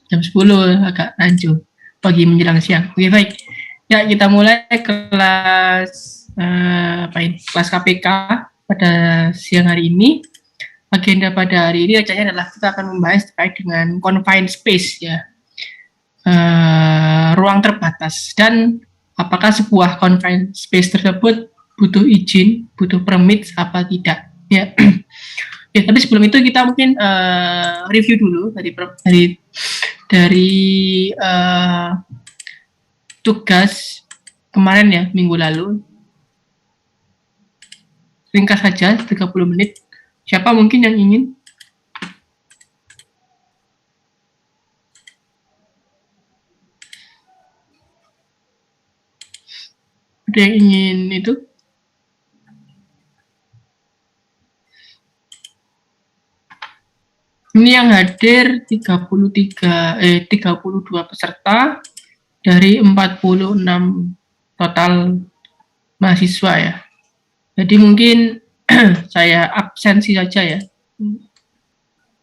Jam 10 agak rancu. Pagi menjelang siang. Oke, baik. Ya, kita mulai kelas kelas KPK pada siang hari ini. Agenda pada hari ini rencananya adalah kita akan membahas terkait dengan confined space ya. Ruang terbatas dan apakah sebuah confined space tersebut butuh izin, butuh permit apa tidak ya. Ya, tapi sebelum itu kita mungkin review dulu dari tugas kemarin ya, minggu lalu. Ringkas saja 30 menit. Siapa mungkin yang ingin? Ada yang ingin itu? Ini yang hadir 32 peserta dari 46 total mahasiswa ya. Jadi mungkin saya absensi saja ya.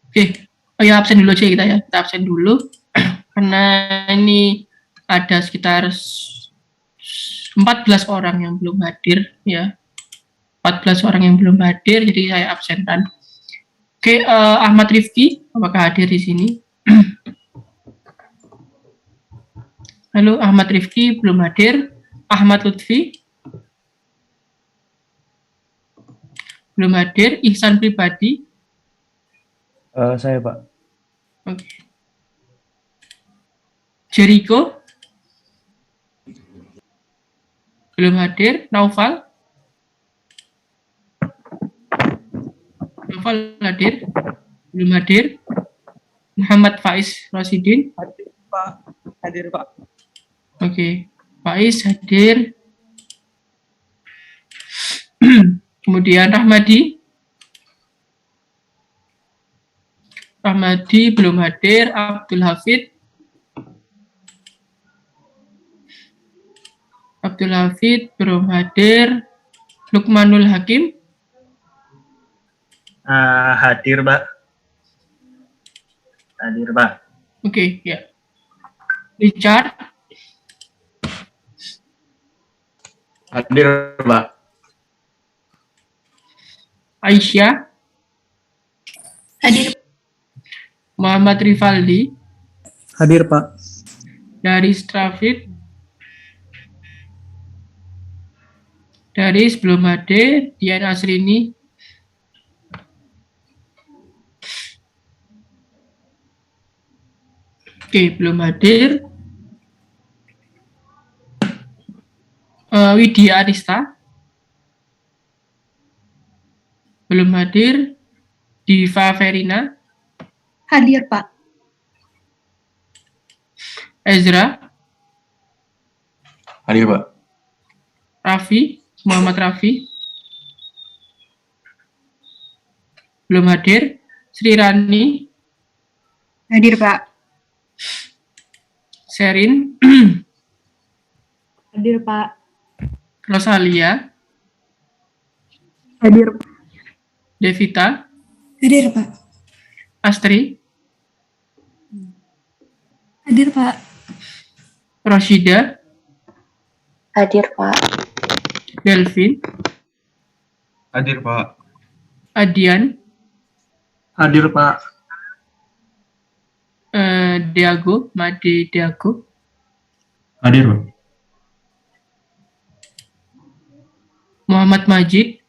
Oke, oh ya absen dulu aja kita ya. Kita absen dulu karena ini ada sekitar 14 orang yang belum hadir ya. 14 orang yang belum hadir, jadi saya absenkan. Oke, Ahmad Rifki, apakah hadir di sini? Halo, Ahmad Rifki belum hadir. Ahmad Lutfi belum hadir. Ihsan Pribadi. Saya Pak. Oke. Jericho belum hadir. Naufal hadir? Belum hadir. Muhammad Faiz Rosidin. Hadir Pak. Hadir Pak. Oke, Faiz hadir. Kemudian Rahmadi belum hadir. Abdul Hafid belum hadir. Lukmanul Hakim Hadir Pak. Oke, ya. Richard Hadir Pak. Aisyah hadir. Muhammad Rivaldi Hadir Pak. Daris belum hadir. Dian Asrini belum hadir. Widya Arista belum hadir. Diva Verina Hadir Pak. Ezra Hadir Pak. Muhammad Raffi belum hadir. Sri Rani Hadir Pak. Sherin Hadir Pak. Rosalia Hadir. Devita Hadir Pak. Astri Hadir Pak. Roshida Hadir Pak. Delvin Hadir Pak. Adian Hadir Pak. Made Diago Hadir Pak. Muhammad Majid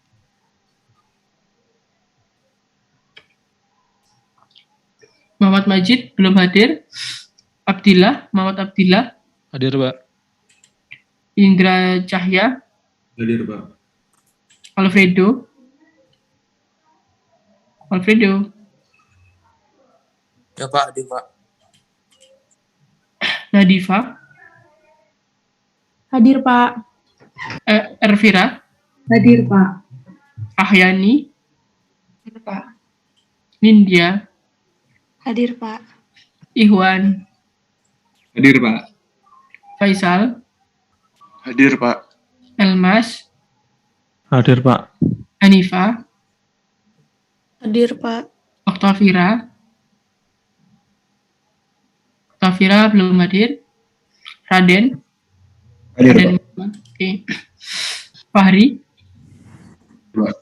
belum hadir. Muhammad Abdillah Hadir Pak. Indra Cahya Hadir Pak. Alfredo Ya Pak, hadir Pak. Nadifa Hadir Pak. Ervira Hadir Pak. Ahyani Hadir Pak. Nindya Hadir Pak. Ihwan Hadir Pak. Faisal Hadir Pak. Elmas Hadir Pak. Hanifa Hadir Pak. Oktavira Oktavira belum hadir. Raden. Hadir, Raden. Oke. Fahri. Pak.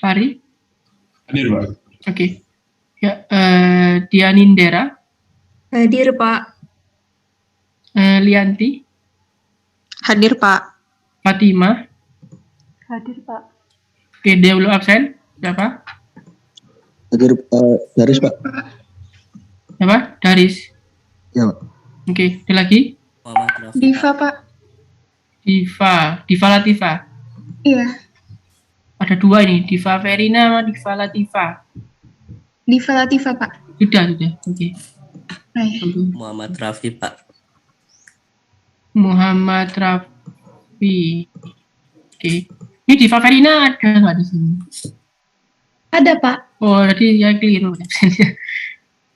Fahri. Hadir, Pak. Oke. Ya, Dianindera. Hadir, Pak. Lianti. Hadir, Pak. Fatima. Hadir, Pak. Oke, dia belum absen. Siapa? Hadir, Daris, Pak. Siapa? Daris. Ya, Pak. Oke, ada lagi? Diva, Pak. Diva Latifa. Iya. Ada dua ini, Diva Verina sama Diva Latifa. Diva Latifa, Pak. Sudah. Oke. Baik. Muhammad Rafi, Pak. Muhammad Rafi. Oke. Ini Diva Verina ada nggak di sini? Ada, Pak. Oh, tadi ya keliru.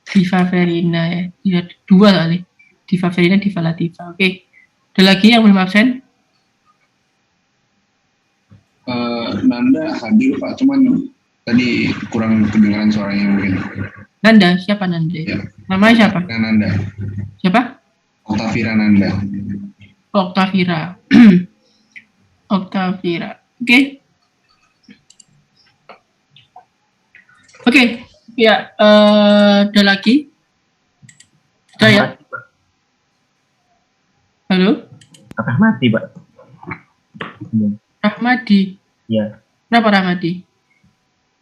Diva Verina ya. Iya, dua kali. Diva Verina, Diva Latifa. Oke. Ada lagi yang belum absen? Nanda hadir, Pak. Cuman tadi kurang kedengaran suaranya mungkin. Nanda, siapa Nanda? Ya. Namanya siapa? Nanda. Siapa? Oktavira Nanda. Oktavira. Oktavira. Oke. Oke. Ya, ada lagi? Sudah ya? Halo? Rahmati, Pak. Rahmadi. Ya, Kenapa Rahmadi?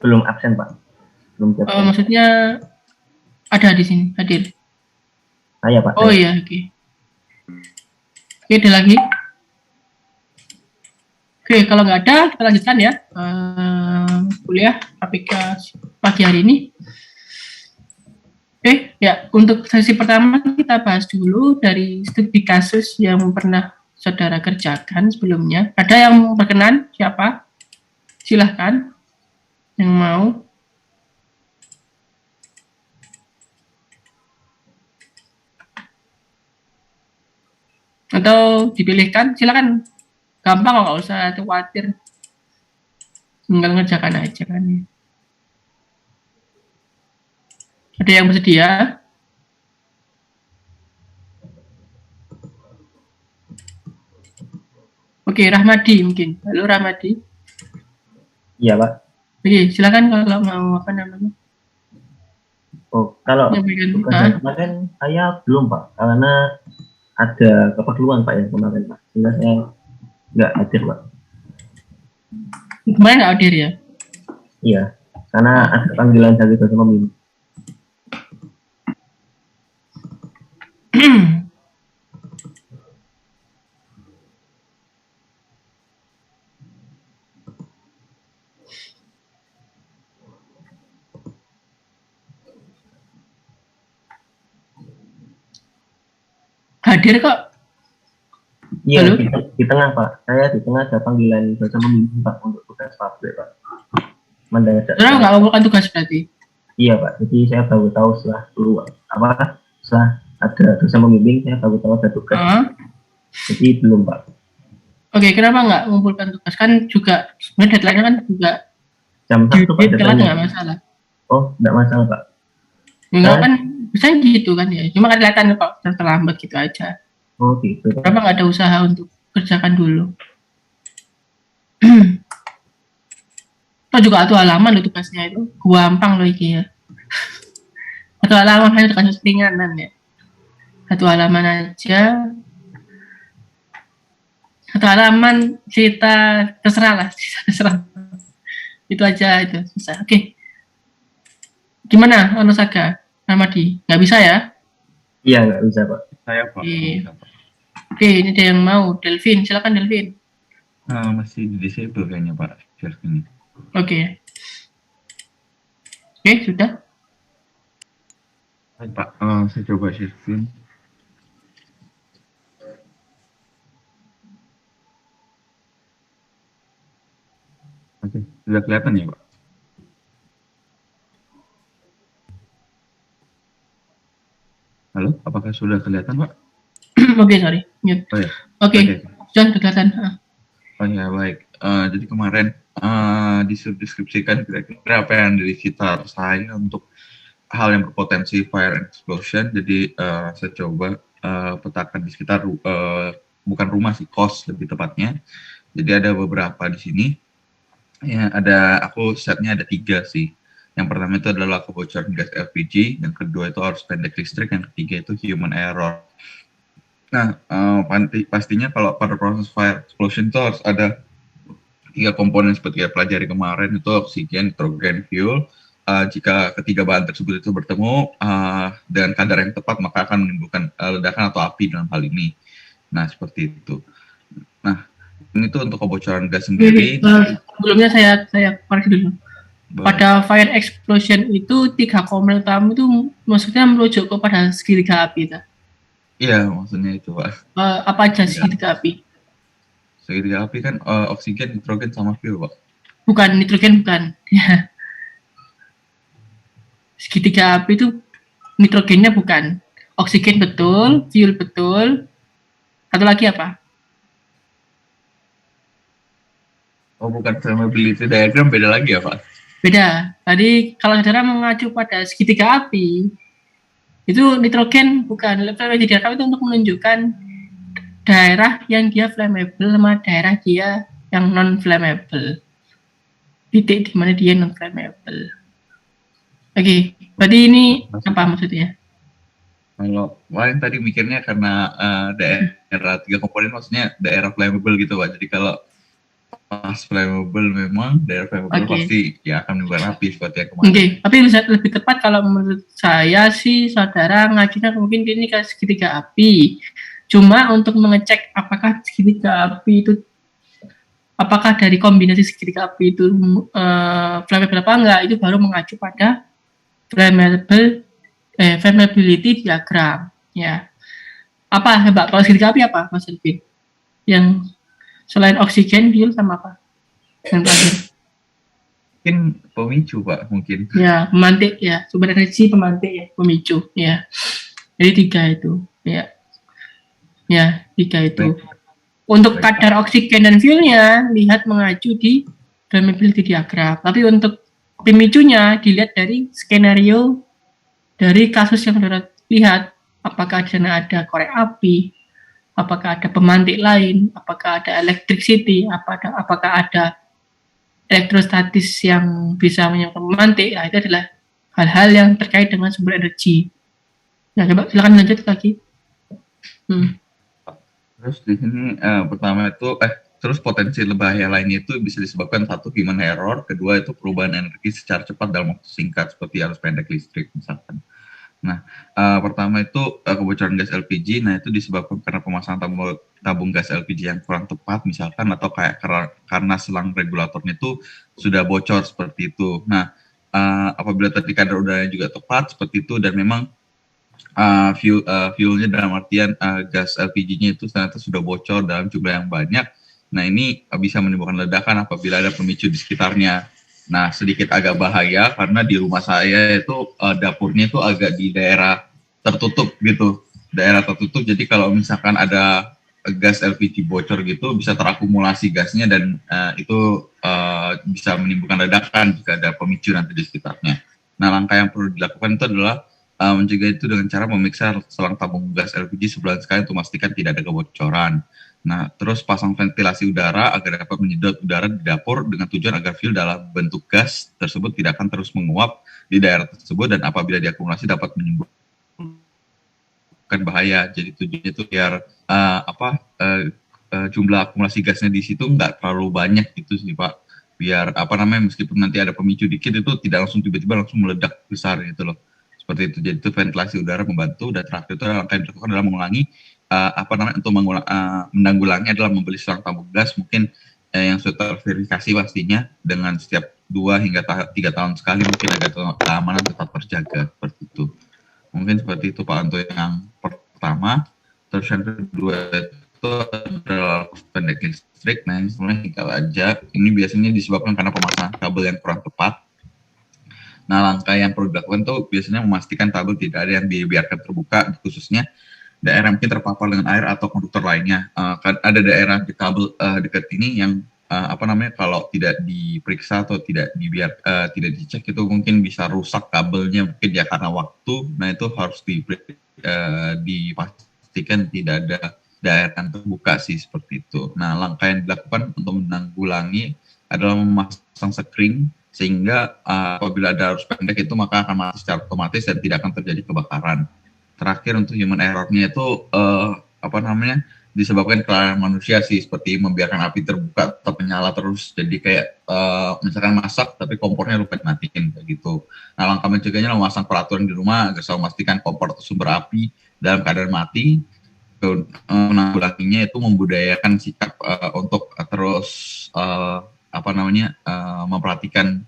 belum absen, Pak. Belum absen. Maksudnya ada di sini, hadir. Saya, Pak. Oh saya. iya, oke. Oke, ada lagi? Oke, kalau nggak ada, kita lanjutkan ya. Kuliah KPK pagi hari ini. Oke, ya. Untuk sesi pertama kita bahas dulu dari studi kasus yang pernah saudara kerjakan sebelumnya. Ada yang berkenan? Siapa? Silahkan. Yang mau. Atau dipilihkan, silakan. Gampang kok, nggak usah khawatir. Tinggal ngerjakan aja kan ya. Ada yang bersedia? Oke, Rahmadi mungkin. Halo Rahmadi. Iya, Pak. Oke, silakan kalau mau apa namanya. Oh, kalau Menyampaikan. tugasnya kemarin saya belum, Pak. Karena ada keperluan, Pak, yang kemarin, Pak. Sehingga saya nggak hadir, Pak. Kemarin nggak hadir ya? Iya, karena ada panggilan dari dosen pembimbing. Hadir kok. Iya, Halo? di tengah, Pak. Saya di tengah ada panggilan dosen pembimbing, Pak, untuk tugas pabrik, Pak. Mendadak. Saudara nggak mengumpulkan tugas berarti? Iya, Pak. Jadi saya baru tahu setelah ada dosen pembimbing, saya baru tahu ada tugas. Jadi belum, Pak. Oke, kenapa nggak mengumpulkan tugas? Kan juga sebenarnya deadline-nya kan juga Jam 1, Pak. telat deadline-nya. nggak masalah. Oh, nggak masalah, Pak. Enggak kan bisa gitu kan ya. Cuma kan kelihatan kok terlambat gitu aja. Oh, gitu, Pak. Kenapa nggak ada usaha untuk kerjakan dulu? Atau juga satu halaman loh tugasnya itu. Gampang loh iki ya. Satu halaman hanya kasus ringanan ya. Satu halaman aja. Satu halaman cerita terserah lah. Terserah. Itu aja itu susah. Oke. Gimana Onosaga? Ramadi? Nggak bisa ya? Iya, nggak bisa, Pak. Saya, Pak. Oke, ini ada yang mau. Delvin, silakan Delvin. Masih di disable kayaknya, Pak. Share ini. Oke. Oke, sudah. Baik, Pak. Saya coba share screen. Oke, sudah kelihatan ya, Pak? Halo, apakah sudah kelihatan, Pak? Oke, sorry. Mute. Oh ya. Oke, sudah kelihatan. Oh ya, baik. Jadi kemarin deskripsikan kira-kira apa yang dari sekitar saya untuk hal yang berpotensi fire and explosion. Jadi saya coba petakan di sekitar bukan rumah sih, kos lebih tepatnya. Jadi ada beberapa di sini. Ya, aku setnya ada 3 sih. Yang pertama itu adalah kebocoran gas LPG, yang kedua itu arus pendek listrik, yang ketiga itu human error. Nah, pastinya kalau pada proses fire explosion itu harus ada 3 komponen seperti yang pelajari kemarin, itu oksigen, nitrogen, fuel. Jika ketiga bahan tersebut itu bertemu dengan kadar yang tepat, maka akan menimbulkan ledakan atau api dalam hal ini. Nah, seperti itu. Nah, ini tuh untuk kebocoran gas sendiri. Sebelumnya saya koreksi dulu. Pada fire explosion itu 3 komponen utama itu maksudnya merujuk kepada segitiga api, tak? Iya, maksudnya itu, Pak. Apa aja segitiga api? Segitiga api kan oksigen, nitrogen, sama fuel, Pak. Bukan, nitrogen bukan. Ya. Segitiga api itu nitrogennya bukan. Oksigen betul, fuel betul. Satu lagi apa? Oh, bukan flammability diagram, beda lagi ya, Pak? Beda. Tadi kalau saudara mengacu pada segitiga api, itu nitrogen bukan. Flammability diagram itu untuk menunjukkan daerah yang dia flammable sama daerah dia yang non flammable. Titik di mana dia non flammable. Oke, berarti ini apa maksudnya? Kalau lain tadi mikirnya karena daerah 3 komponen maksudnya daerah flammable gitu, Pak. Jadi kalau pas flammable memang daerah flammable pasti ya akan menimbulkan api seperti yang kemarin. Oke, tapi lebih tepat kalau menurut saya sih saudara ngajunya mungkin ini ke segitiga api. Cuma untuk mengecek apakah segitiga api itu apakah dari kombinasi segitiga api itu flammable apa enggak, itu baru mengacu pada flammability diagram, ya. Apa, Mbak? Kalau segitiga api apa, Mas Elvin? Yang selain oksigen, fuel sama apa? Yang terakhir? Mungkin pemicu, Pak, mungkin. Ya, pemantik, ya. Sumber energi pemantik, ya. Pemicu, ya. Jadi 3 itu, ya. Ya, 3 itu. Untuk kadar oksigen dan fuelnya, lihat mengacu di flammability diagram. Tapi untuk pemicunya, dilihat dari skenario dari kasus yang saudara lihat. Apakah di sana ada korek api, apakah ada pemantik lain, apakah ada electricity, apakah ada elektrostatis yang bisa menyebabkan pemantik. Nah, itu adalah hal-hal yang terkait dengan sumber energi. Nah, coba silakan lanjut lagi. Terus di sini pertama itu terus potensi bahaya lainnya itu bisa disebabkan 1 human error, kedua itu perubahan energi secara cepat dalam waktu singkat seperti arus pendek listrik misalkan. Nah, pertama itu kebocoran gas LPG. Nah, itu disebabkan karena pemasangan tabung gas LPG yang kurang tepat misalkan, atau kayak karena selang regulatornya itu sudah bocor seperti itu. Nah, apabila tadi kadar udaranya juga tepat seperti itu dan memang fuelnya dalam artian gas LPG-nya itu ternyata sudah bocor dalam jumlah yang banyak. Nah, ini bisa menimbulkan ledakan apabila ada pemicu di sekitarnya. Nah, sedikit agak bahaya karena di rumah saya itu dapurnya itu agak di daerah tertutup gitu. Daerah tertutup, jadi kalau misalkan ada gas LPG bocor gitu bisa terakumulasi gasnya dan itu bisa menimbulkan ledakan jika ada pemicu nanti di sekitarnya. Nah, langkah yang perlu dilakukan itu adalah mencegah itu dengan cara memeriksa selang tabung gas LPG sebulan sekali untuk memastikan tidak ada kebocoran. Nah, terus pasang ventilasi udara agar dapat menyedot udara di dapur dengan tujuan agar fuel dalam bentuk gas tersebut tidak akan terus menguap di daerah tersebut dan apabila diakumulasi dapat menimbulkan bahaya. Jadi tujuannya itu biar jumlah akumulasi gasnya di situ nggak terlalu banyak gitu sih, Pak. Biar meskipun nanti ada pemicu dikit itu tidak langsung tiba-tiba langsung meledak besar gitu loh. Seperti itu. Jadi itu ventilasi udara membantu, dan terakhir itu langkah yang dilakukan adalah mengulangi untuk menanggulangi adalah membeli selang tabung gas mungkin yang sudah terverifikasi pastinya dengan setiap 2 hingga 3 tahun sekali, mungkin agar keamanan tetap terjaga seperti itu. Mungkin seperti itu, Pak, untuk yang pertama. Terus yang kedua itu adalah pendek listrik. Nah, ini sebenarnya tinggal aja. Ini biasanya disebabkan karena pemasangan kabel yang kurang tepat. Nah, langkah yang perlu dilakukan itu biasanya memastikan kabel tidak ada yang dibiarkan terbuka, khususnya daerah yang mungkin terpapar dengan air atau konduktor lainnya. Kan ada daerah di kabel dekat ini yang kalau tidak diperiksa atau tidak dicek itu mungkin bisa rusak kabelnya mungkin ya karena waktu. Nah itu harus dipastikan tidak ada daerah yang terbuka sih seperti itu. Nah langkah yang dilakukan untuk menanggulangi adalah memasang sekring sehingga apabila ada arus pendek itu maka akan mati secara otomatis dan tidak akan terjadi kebakaran. Terakhir untuk human error-nya itu disebabkan kesalahan manusia sih, seperti membiarkan api terbuka atau menyala terus, jadi kayak misalkan masak tapi kompornya lupa dimatiin kayak gitu. Nah langkah mencegahnya memasang peraturan di rumah agar selalu memastikan kompor atau sumber api dalam keadaan mati. Menanggulanginya itu membudayakan sikap untuk terus memperhatikan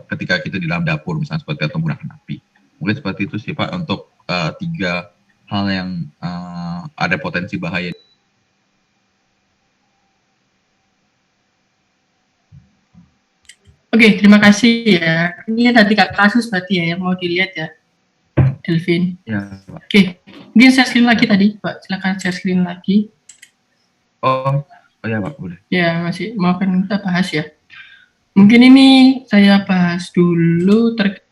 ketika kita di dalam dapur misalnya seperti atau menggunakan api. Mungkin seperti itu sih Pak untuk 3 hal yang ada potensi bahaya. Oke, terima kasih ya. Ini ada 3 kasus berarti ya yang mau dilihat ya, Delvin. Ya, Pak. Oke, mungkin share screen lagi tadi, Pak. Silakan share screen lagi. Oh ya Pak, boleh. Ya, masih mau kan kita bahas ya. Mungkin ini saya bahas dulu terkait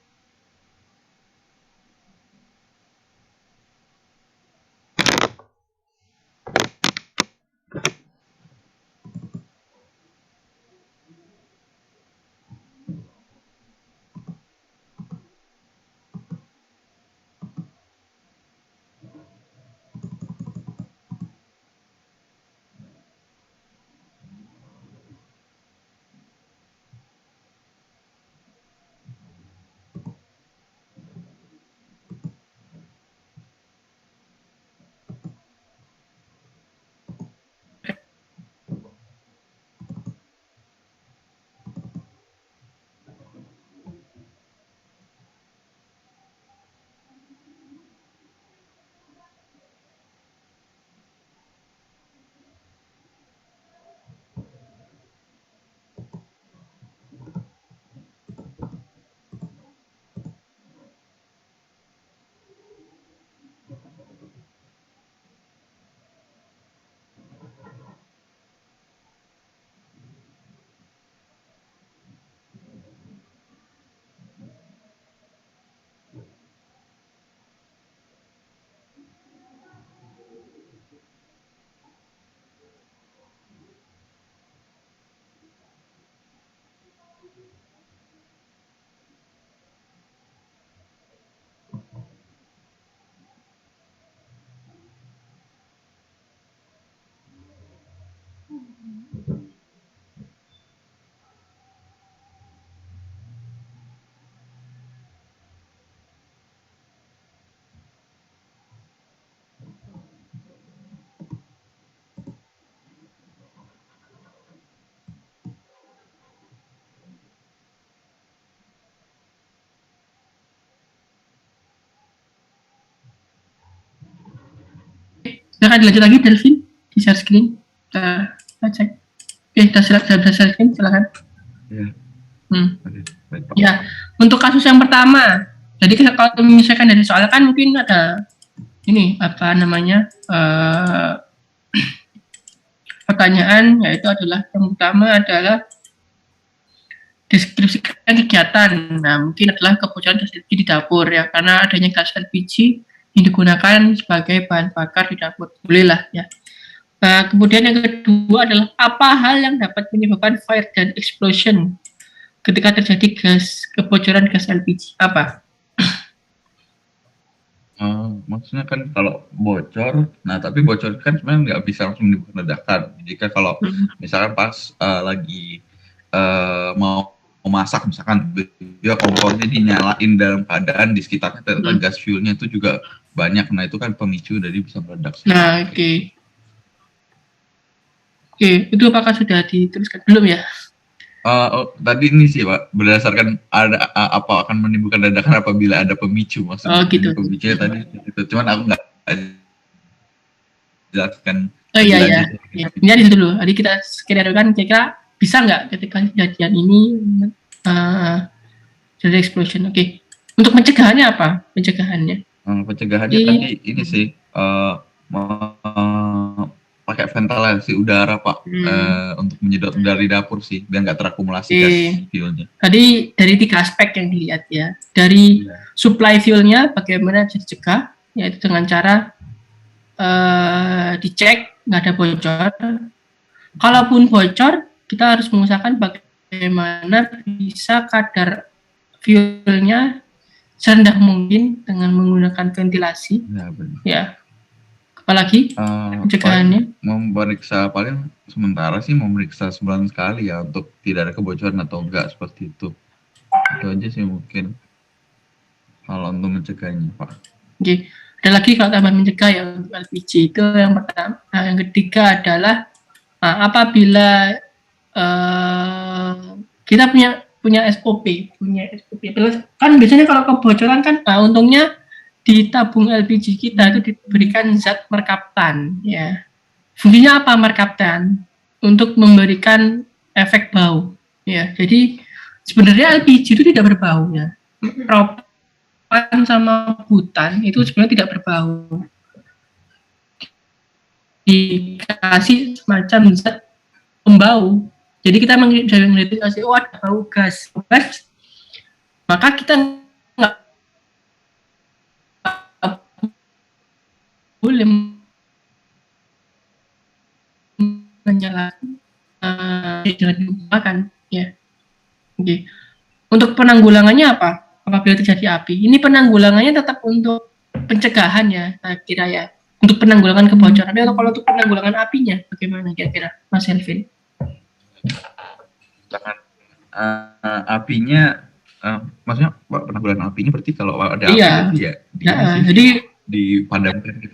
silakan dilanjut lagi Delvin di share screen. Kita cek. Oke, sudah share screen, silakan. Ya. Baik, Pak. Ya, untuk kasus yang pertama, jadi kalau menyelesaikan dari soal kan mungkin ada ini pertanyaan, yaitu adalah yang pertama adalah deskripsikan kegiatan. Nah, mungkin adalah kebocoran gas LPG di dapur ya, karena adanya gas LPG yang digunakan sebagai bahan bakar di dapur. Bolehlah ya. Nah, kemudian yang kedua adalah apa hal yang dapat menyebabkan fire dan explosion ketika terjadi kebocoran gas LPG? Apa? Maksudnya kan kalau bocor, nah tapi bocor kan sebenarnya nggak bisa langsung menimbulkan ledakan. Jika kalau misalkan pas lagi mau memasak misalkan, dia kompornya dinyalain dalam keadaan di sekitarnya ternyata gas fuelnya itu juga banyak, nah itu kan pemicu dari bisa meledak. Nah, oke, itu apakah sudah dituliskan belum ya? Tadi ini sih Pak, berdasarkan apa akan menimbulkan ledakan apabila ada pemicu, maksudnya. Gitu. Pemicunya tadi itu, cuman aku nggak jelaskan. Iya. Ini di situ dulu. Jadi kita sekiranya kira-kira bisa nggak ketika kejadian ini jadi explosion? Oke. Untuk pencegahannya apa? Pencegahannya Pencegahannya tadi ini sih pakai ventilasi udara Pak, untuk menyedot udara di dapur sih, biar nggak terakumulasi gas fuelnya. Tadi dari 3 aspek yang dilihat ya. Dari supply fuelnya bagaimana bisa dicegah, yaitu dengan cara dicek nggak ada bocor. Kalaupun bocor, kita harus mengusahakan bagaimana bisa kadar fuelnya serendah mungkin dengan menggunakan ventilasi. Ya, benar. Ya. Apalagi pencegahannya? Memeriksa paling sementara sih memeriksa sebulan sekali ya untuk tidak ada kebocoran atau enggak seperti itu. Itu aja sih mungkin kalau untuk mencegahnya Pak. Oke. Ada lagi kalau tambah mencegah ya untuk LPG itu yang pertama. Nah, yang ketiga adalah apabila kita punya SOP. Kan biasanya kalau kebocoran kan untungnya di tabung LPG kita itu diberikan zat merkaptan ya. Fungsinya apa merkaptan? Untuk memberikan efek bau ya. Jadi sebenarnya LPG itu tidak berbau ya. Propan sama butan itu sebenarnya tidak berbau. Dikasih semacam zat pembau. Jadi kita mengidentifikasi ada bau gas, maka kita nggak boleh menyalakan dengan dilupakan ya. Oke. Untuk penanggulangannya apa? Apabila terjadi api, ini penanggulangannya tetap untuk pencegahan ya, saya kira ya. Untuk penanggulangan kebocoran, atau kalau untuk penanggulangan apinya, bagaimana kira-kira, Mas Elvin? Apinya, maksudnya penanggulangan apinya berarti kalau ada api ya, jadi dipadamkan gitu.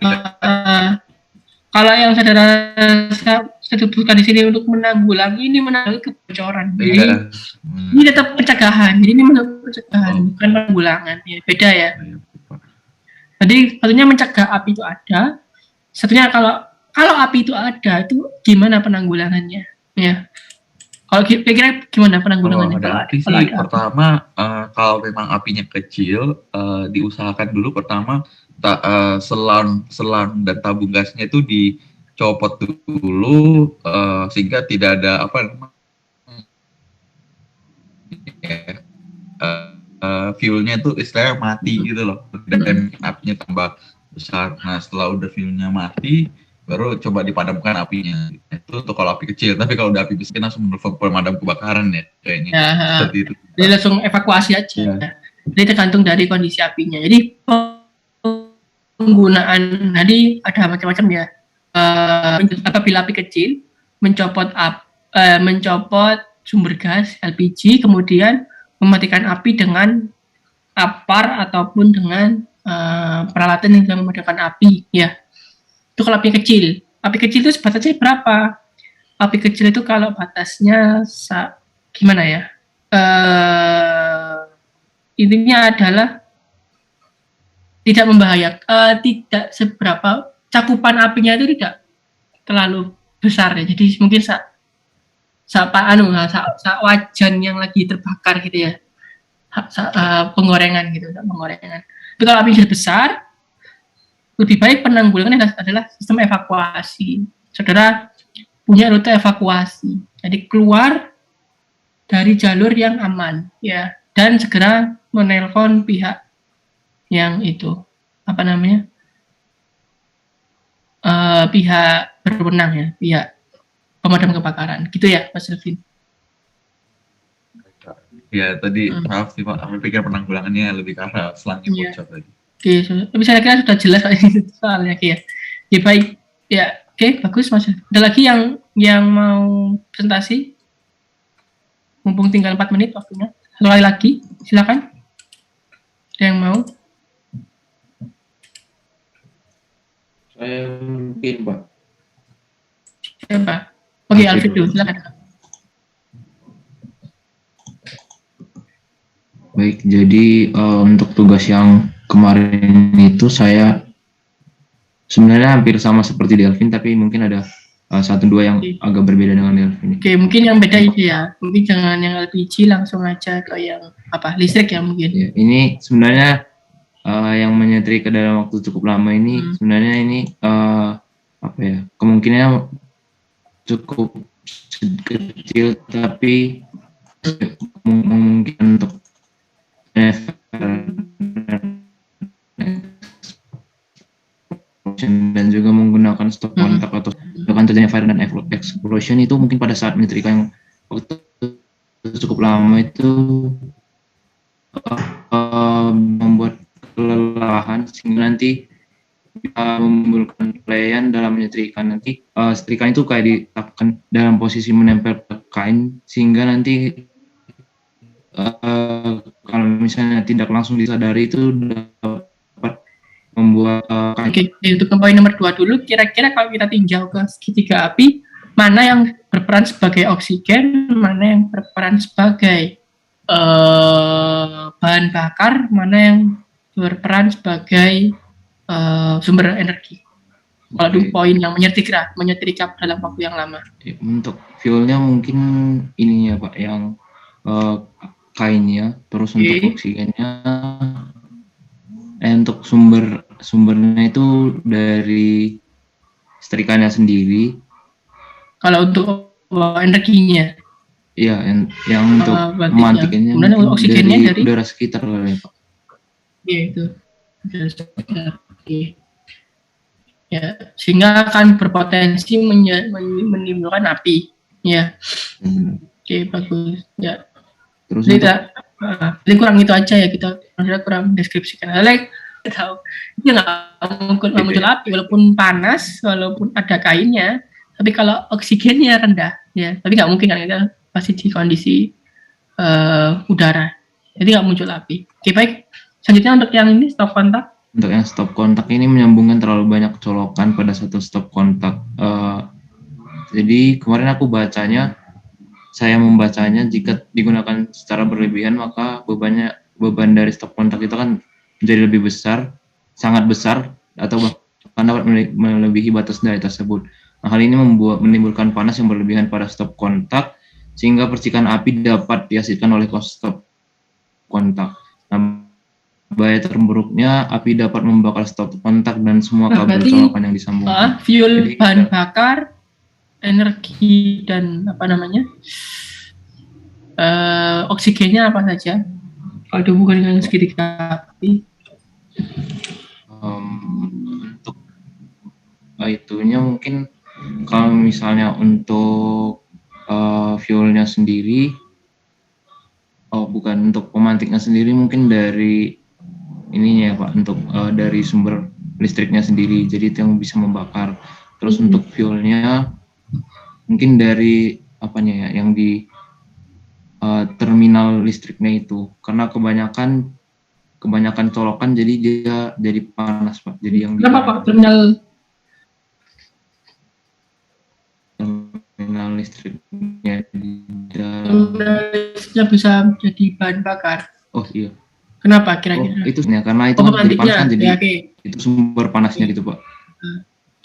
Kalau yang saya sebutkan di sini untuk menanggulangi kebocoran. Jadi ini tetap pencegahan. Jadi ini pencegahan, bukan penanggulangan. Ya, beda ya. Jadi satunya mencegah api itu ada. Satunya kalau api itu ada, itu gimana penanggulangannya? Ya. Kalau kira-kira gimana penanggulangannya? Kalau ada api sih, pertama kalau memang apinya kecil, diusahakan dulu pertama selang dan tabung gasnya itu dicopot dulu sehingga tidak ada fuelnya itu istilahnya mati gitu loh, dan apinya tambah besar. Nah setelah udah fuelnya mati baru coba dipadamkan apinya. Itu untuk kalau api kecil, tapi kalau udah api besar langsung menelpon pemadam kebakaran ya kayaknya. Seperti itu. Jadi langsung evakuasi aja. Jadi tergantung dari kondisi apinya. Jadi penggunaan tadi ada macam-macam ya. Apabila api kecil, mencopot sumber gas LPG, kemudian mematikan api dengan apar ataupun dengan peralatan yang bisa memadamkan api ya. Itu kalau api kecil. Api kecil itu batasnya berapa? Api kecil itu kalau batasnya gimana ya? Intinya adalah tidak membahayakan, tidak seberapa cakupan apinya itu tidak terlalu besar ya. Jadi mungkin wajan yang lagi terbakar gitu ya. Penggorengan gitu, penggorengan. Tapi kalau api sudah besar, lebih baik penanggulangannya adalah sistem evakuasi. Saudara punya rute evakuasi. Jadi keluar dari jalur yang aman ya, dan segera menelpon pihak yang itu pihak berwenang ya, pihak pemadam kebakaran gitu ya Mas Elvin. Ya tadi maaf sih Pak, aku pikir penanggulangannya lebih ke arah selangnya bocor tadi. Oke, tapi saya kira sudah jelas soalnya ya. Ya baik ya, oke bagus Mas. Ada lagi yang mau presentasi? Mumpung tinggal 4 menit waktunya. Satu kali lagi, silakan. Ada yang mau? Saya mungkin Pak. Siapa? Oke, Alfred dulu, silakan. Baik, jadi untuk tugas yang kemarin itu saya sebenarnya hampir sama seperti Delvin, tapi mungkin ada 1-2 yang agak berbeda dengan Delvin. Oke, mungkin yang beda itu ya. Mungkin jangan yang LPG, langsung aja ke yang listrik ya mungkin. Ya, ini sebenarnya yang menyetrika dalam waktu cukup lama ini sebenarnya ini kemungkinannya cukup kecil tapi mungkin untuk dan juga menggunakan stop kontak atau dengan terjadinya fire dan explosion itu mungkin pada saat menyetrika yang waktu cukup lama itu membuat kelelahan sehingga nanti menimbulkan kelainan dalam menyetrika. Nanti setrika itu kayak ditetapkan dalam posisi menempel ke kain sehingga nanti kalau misalnya tidak langsung disadari itu dapat membuat Oke, untuk poin nomor 2 dulu, kira-kira kalau kita tinjau ke segitiga api, mana yang berperan sebagai oksigen, mana yang berperan sebagai bahan bakar, mana yang berperan sebagai sumber energi. Kalau itu poin yang menyetrika dalam waktu yang lama. Untuk fuelnya mungkin ininya Pak, yang kainnya, terus untuk oksigennya, untuk sumbernya itu dari setrikanya sendiri. Kalau untuk energinya? Iya, yang untuk memantikannya kemudian oksigennya dari udara sekitar kali Pak. Iya itu. Ya, sehingga akan berpotensi menimbulkan api. Ya. Oke, bagus. Ya. Terus jadi kurang itu aja ya, kita kurang deskripsikan. Tahu dia nggak muncul api walaupun panas, walaupun ada kainnya, tapi kalau oksigennya rendah, ya, tapi nggak mungkin kan, kita pasti di kondisi udara, jadi nggak muncul api. Oke, baik. Selanjutnya untuk yang ini stop kontak. Untuk yang stop kontak ini menyambungkan terlalu banyak colokan pada satu stop kontak. Jadi kemarin aku saya membacanya jika digunakan secara berlebihan maka beban dari stop kontak itu kan menjadi lebih besar, sangat besar, atau bahkan dapat melebihi batas dari tersebut. Nah, hal ini menimbulkan panas yang berlebihan pada stop kontak sehingga percikan api dapat dihasilkan oleh stop kontak. Nah, bahaya terburuknya api dapat membakar stop kontak dan semua kabel colokan yang disambung. Fuel, bahan bakar, energi, dan oksigennya apa saja kalau dihubungkan dengan segitiga api? Untuk itunya mungkin kalau misalnya untuk fuelnya sendiri, bukan untuk pemantiknya sendiri, mungkin dari ininya ya Pak, untuk dari sumber listriknya sendiri, jadi itu yang bisa membakar. Terus untuk fuelnya mungkin dari apanya ya, yang di terminal listriknya itu, karena kebanyakan colokan jadi dia jadi panas Pak. Jadi yang kenapa Pak terminal listriknya bisa jadi bahan bakar? Oh iya. Kenapa kira-kira? Itu karena itu dipanaskan jadi itu sumber panasnya gitu Pak.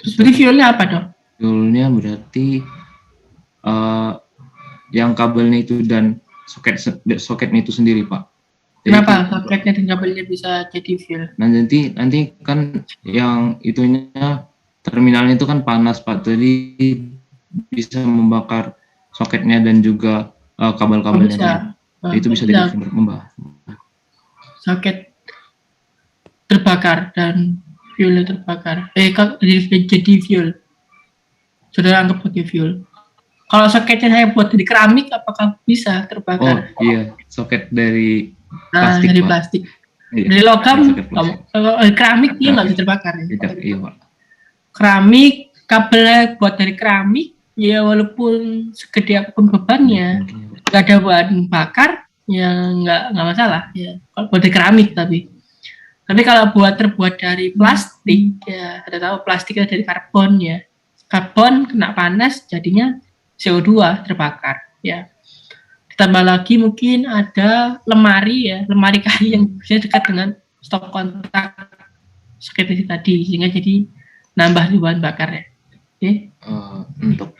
Terus berarti fuelnya apa dong? Fuelnya berarti yang kabelnya itu dan soketnya itu sendiri Pak. Kenapa soketnya dan kabelnya bisa jadi fuel? Nah nanti kan yang itunya terminalnya itu kan panas Pak, jadi bisa membakar soketnya dan juga kabel-kabelnya. Itu bisa jadi membakar. Soket terbakar dan fuelnya terbakar. Jadi fuel. Sudah anggap sebagai fuel. Kalau soketnya saya buat dari keramik, apakah bisa terbakar? Oh iya, soket dari plastik. Dari Pak. plastik. Iya, dari logam, kalau keramik dia nggak bisa terbakar. Iya Pak. Keramik, kabelnya buat dari keramik, ya walaupun segede apapun bebannya, nggak ada bahan bakar, ya nggak masalah. Ya, kalau buat dari keramik tapi kalau terbuat dari plastik, ya kita tahu plastiknya dari karbon ya. Karbon kena panas jadinya CO2 terbakar ya. Ditambah lagi mungkin ada lemari kayu yang bisa dekat dengan stop kontak seperti tadi sehingga jadi nambah bahan bakar ya. Oke. Untuk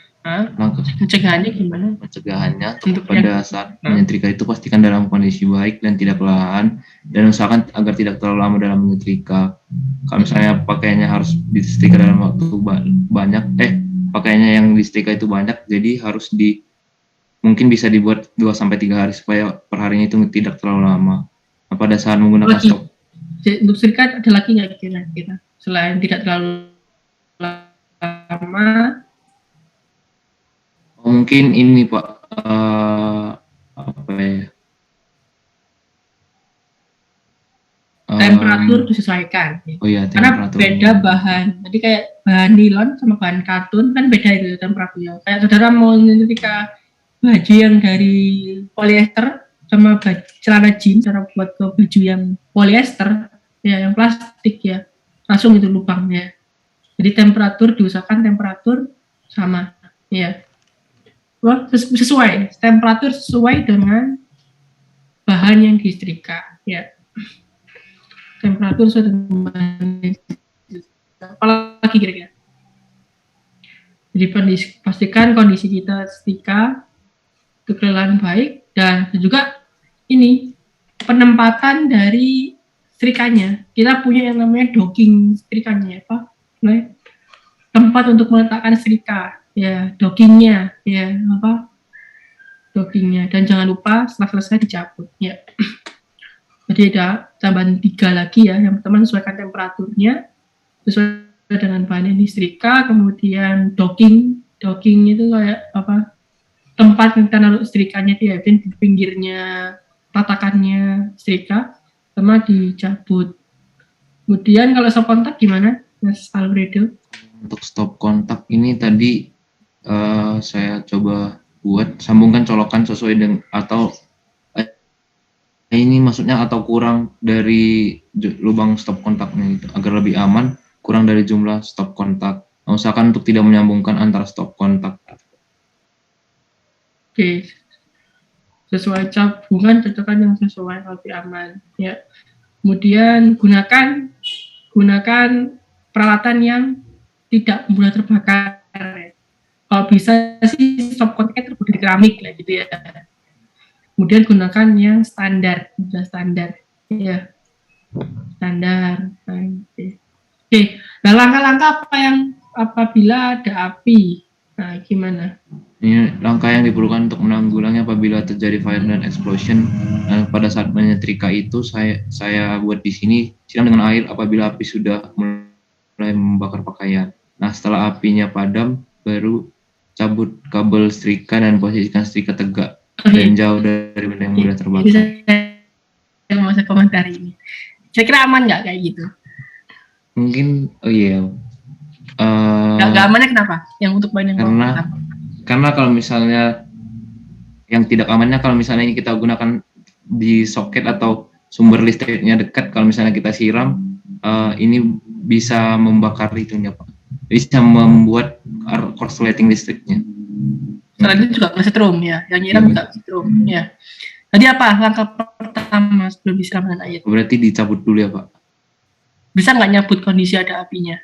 pencegahannya gimana? Pencegahannya pada saat menyetrika itu pastikan dalam kondisi baik dan tidak kelelahan, dan usahakan agar tidak terlalu lama dalam menyetrika. Kalau misalnya pakaiannya harus disetrika dalam waktu banyak, pakaiannya yang disetrika itu banyak, jadi harus mungkin bisa dibuat 2-3 hari supaya perharinya itu tidak terlalu lama. Nah, pada saat menggunakan Lagi. stok, Untuk setrika ada lagi nggak kira-kira selain tidak terlalu lama? mungkin ini Pak, apa ya? Temperatur disesuaikan. Oh iya, Karena temperatur. beda bahan. Jadi kayak bahan nilon sama bahan katun kan beda itu temperaturnya. Kayak saudara mau nyetrika baju yang dari polyester sama celana jeans, cara buat ke baju yang polyester, ya yang plastik ya, langsung itu lubangnya. Jadi temperatur diusahakan temperatur sama, ya. Wah, sesuai temperatur sesuai dengan bahan yang disetrika, ya. Temperatur sesuai dengan bahan yang disetrika. Apalagi kira-kira. Jadi pastikan kondisi kita setrika kekebalan baik dan juga ini penempatan dari setrikanya. Kita punya yang namanya docking setrikanya, apa? Nah, tempat untuk meletakkan setrika, ya dockingnya, ya apa? Dockingnya, dan jangan lupa setelah selesai dicabut, ya. Jadi ada tambahan 3 lagi ya. Yang pertama sesuaikan temperaturnya sesuai dengan bahan yang disetrika, kemudian docking itu kayak apa? Tempat kita naruh setrikanya itu ya, di pinggirnya tatakannya setrika sama dicabut. Kemudian kalau stop kontak gimana, Mas Alfredo? Untuk stop kontak ini tadi saya coba buat sambungkan colokan sesuai dengan atau ini maksudnya atau kurang dari lubang stop kontaknya itu agar lebih aman, kurang dari jumlah stop kontak. Usahakan untuk tidak menyambungkan antara stop kontak. Oke, sesuai cabungan, cocokkan yang sesuai lebih aman. Ya, kemudian gunakan peralatan yang tidak mudah terbakar. Ya. Kalau bisa sih stop kontaknya terbuat dari keramik lah gitu ya. Kemudian gunakan yang standar, sudah standar, ya standar. Oke, nah langkah-langkah apa yang apabila ada api? Nah, gimana? Ini langkah yang diperlukan untuk menanggulangi apabila terjadi fire dan explosion. Pada saat menyetrika itu saya buat di sini siram dengan air apabila api sudah mulai membakar pakaian. Nah, setelah apinya padam, baru cabut kabel setrika dan posisikan setrika tegak dan jauh dari benda yang mudah terbakar. Saya mau komentar ini. Saya kira aman nggak kayak gitu? Mungkin, oh iya. Nggak amannya kenapa? Yang untuk bahan yang karena kalau misalnya yang tidak amannya kalau misalnya ini kita gunakan di soket atau sumber listriknya dekat, kalau misalnya kita siram, ini bisa membakar itunya Pak. Bisa membuat korsleting listriknya. Selain itu juga kesetrum ya, yang nyiram juga kesetrum ya. Tadi apa langkah pertama sebelum disiram dengan air? Berarti dicabut dulu ya Pak? Bisa nggak nyabut kondisi ada apinya?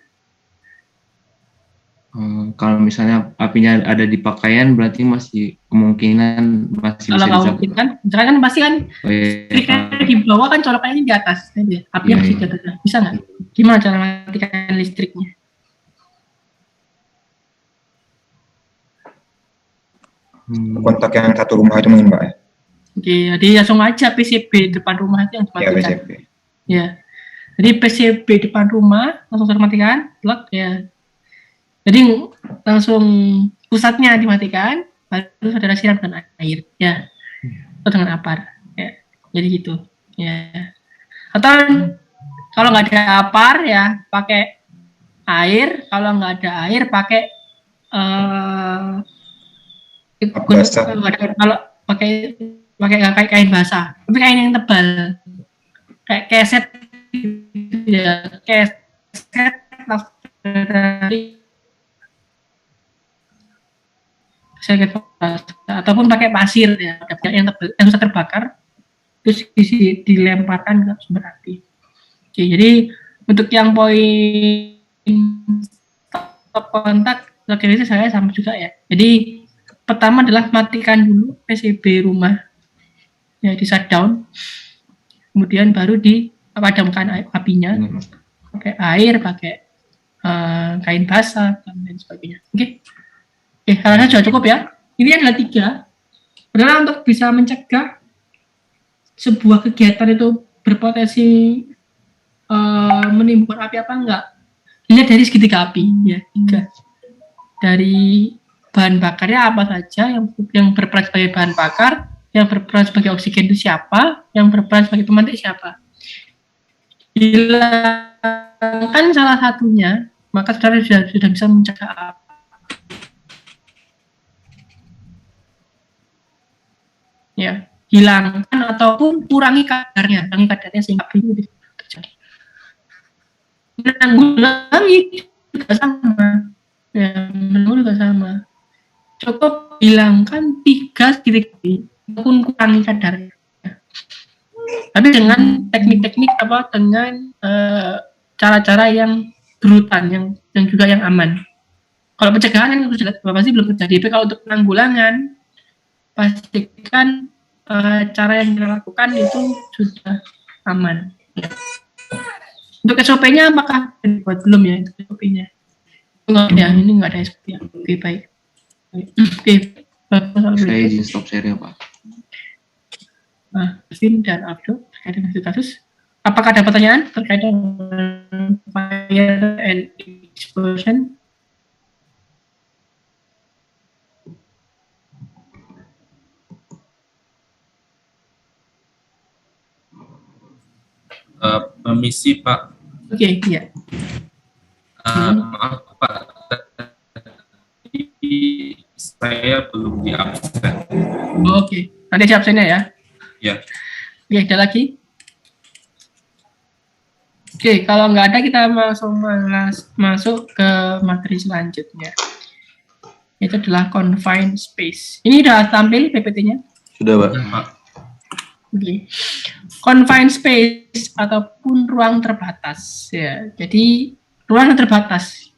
Kalau misalnya apinya ada di pakaian, berarti masih kemungkinan masih kalau bisa dicabut. Kan, misalkan kan pasti kan di bawah kan colokannya di atas, apinya masih di atas. Bisa nggak? Gimana cara matikan listriknya? Kontak yang satu rumah itu mungkin Pak ya? Oke, jadi langsung aja PCB depan rumah itu yang dimatikan. Ya PCB. Ya, jadi PCB depan rumah langsung dimatikan, plug ya. Jadi langsung pusatnya dimatikan, baru saudara siram dengan air, ya, atau dengan apar, ya. Jadi gitu, ya. Atau kalau nggak ada apar ya pakai air, kalau nggak ada air pakai kalau pakai kain basah, tapi kain yang tebal, kayak keset, ya keset dari ataupun pakai pasir ya, yang tebal, yang bisa terbakar, terus dilemparkan ke sumber api. Oke, jadi untuk yang poin stop kontak, akhirnya saya sama juga ya. Jadi pertama adalah matikan dulu PCB rumah, ya di shutdown, kemudian baru dipadamkan apinya, pakai air, pakai kain basah dan lain sebagainya. Oke. Rasanya sudah cukup ya. Ini adalah 3. Sebenarnya untuk bisa mencegah sebuah kegiatan itu berpotensi menimbulkan api apa enggak, lihat dari segitiga api ya. 3 dari bahan bakarnya apa saja yang berperan sebagai bahan bakar, yang berperan sebagai oksigen itu siapa, yang berperan sebagai pemantik siapa. Hilangkan salah satunya, maka saudara sudah bisa mencegah api. Ya, hilangkan ataupun kurangi kadarnya sehingga api itu terjadi. Menanggulangi juga sama, ya, juga sama. Cukup hilangkan 3 sedikit ataupun kurangi kadarnya. Tapi dengan teknik-teknik dengan cara-cara yang berurutan, yang juga yang aman. Kalau pencegahan kan sudah pasti belum terjadi. Tapi kalau untuk penanggulangan, pastikan cara yang dilakukan itu sudah aman. Ya. Untuk SOP-nya apakah dibuat belum ya? Untuk SOP-nya? Enggak ada, ini enggak ada SOP-nya. Oke, baik. Oke. Saya izin stop share ya, Pak. Vin dan Abdo terkait dengan kasus. Apakah ada pertanyaan terkait dengan fire and explosion? Permisi Pak. Oke, iya. Maaf Pak, saya belum di absen. Oke, nanti di absennya ya. Ya. Oke, ada lagi? Oke, kalau nggak ada kita masuk ke materi selanjutnya. Itu adalah confined space. Ini udah tampil PPT-nya? Sudah Pak. Oke. Confined space ataupun ruang terbatas ya. Jadi ruang terbatas.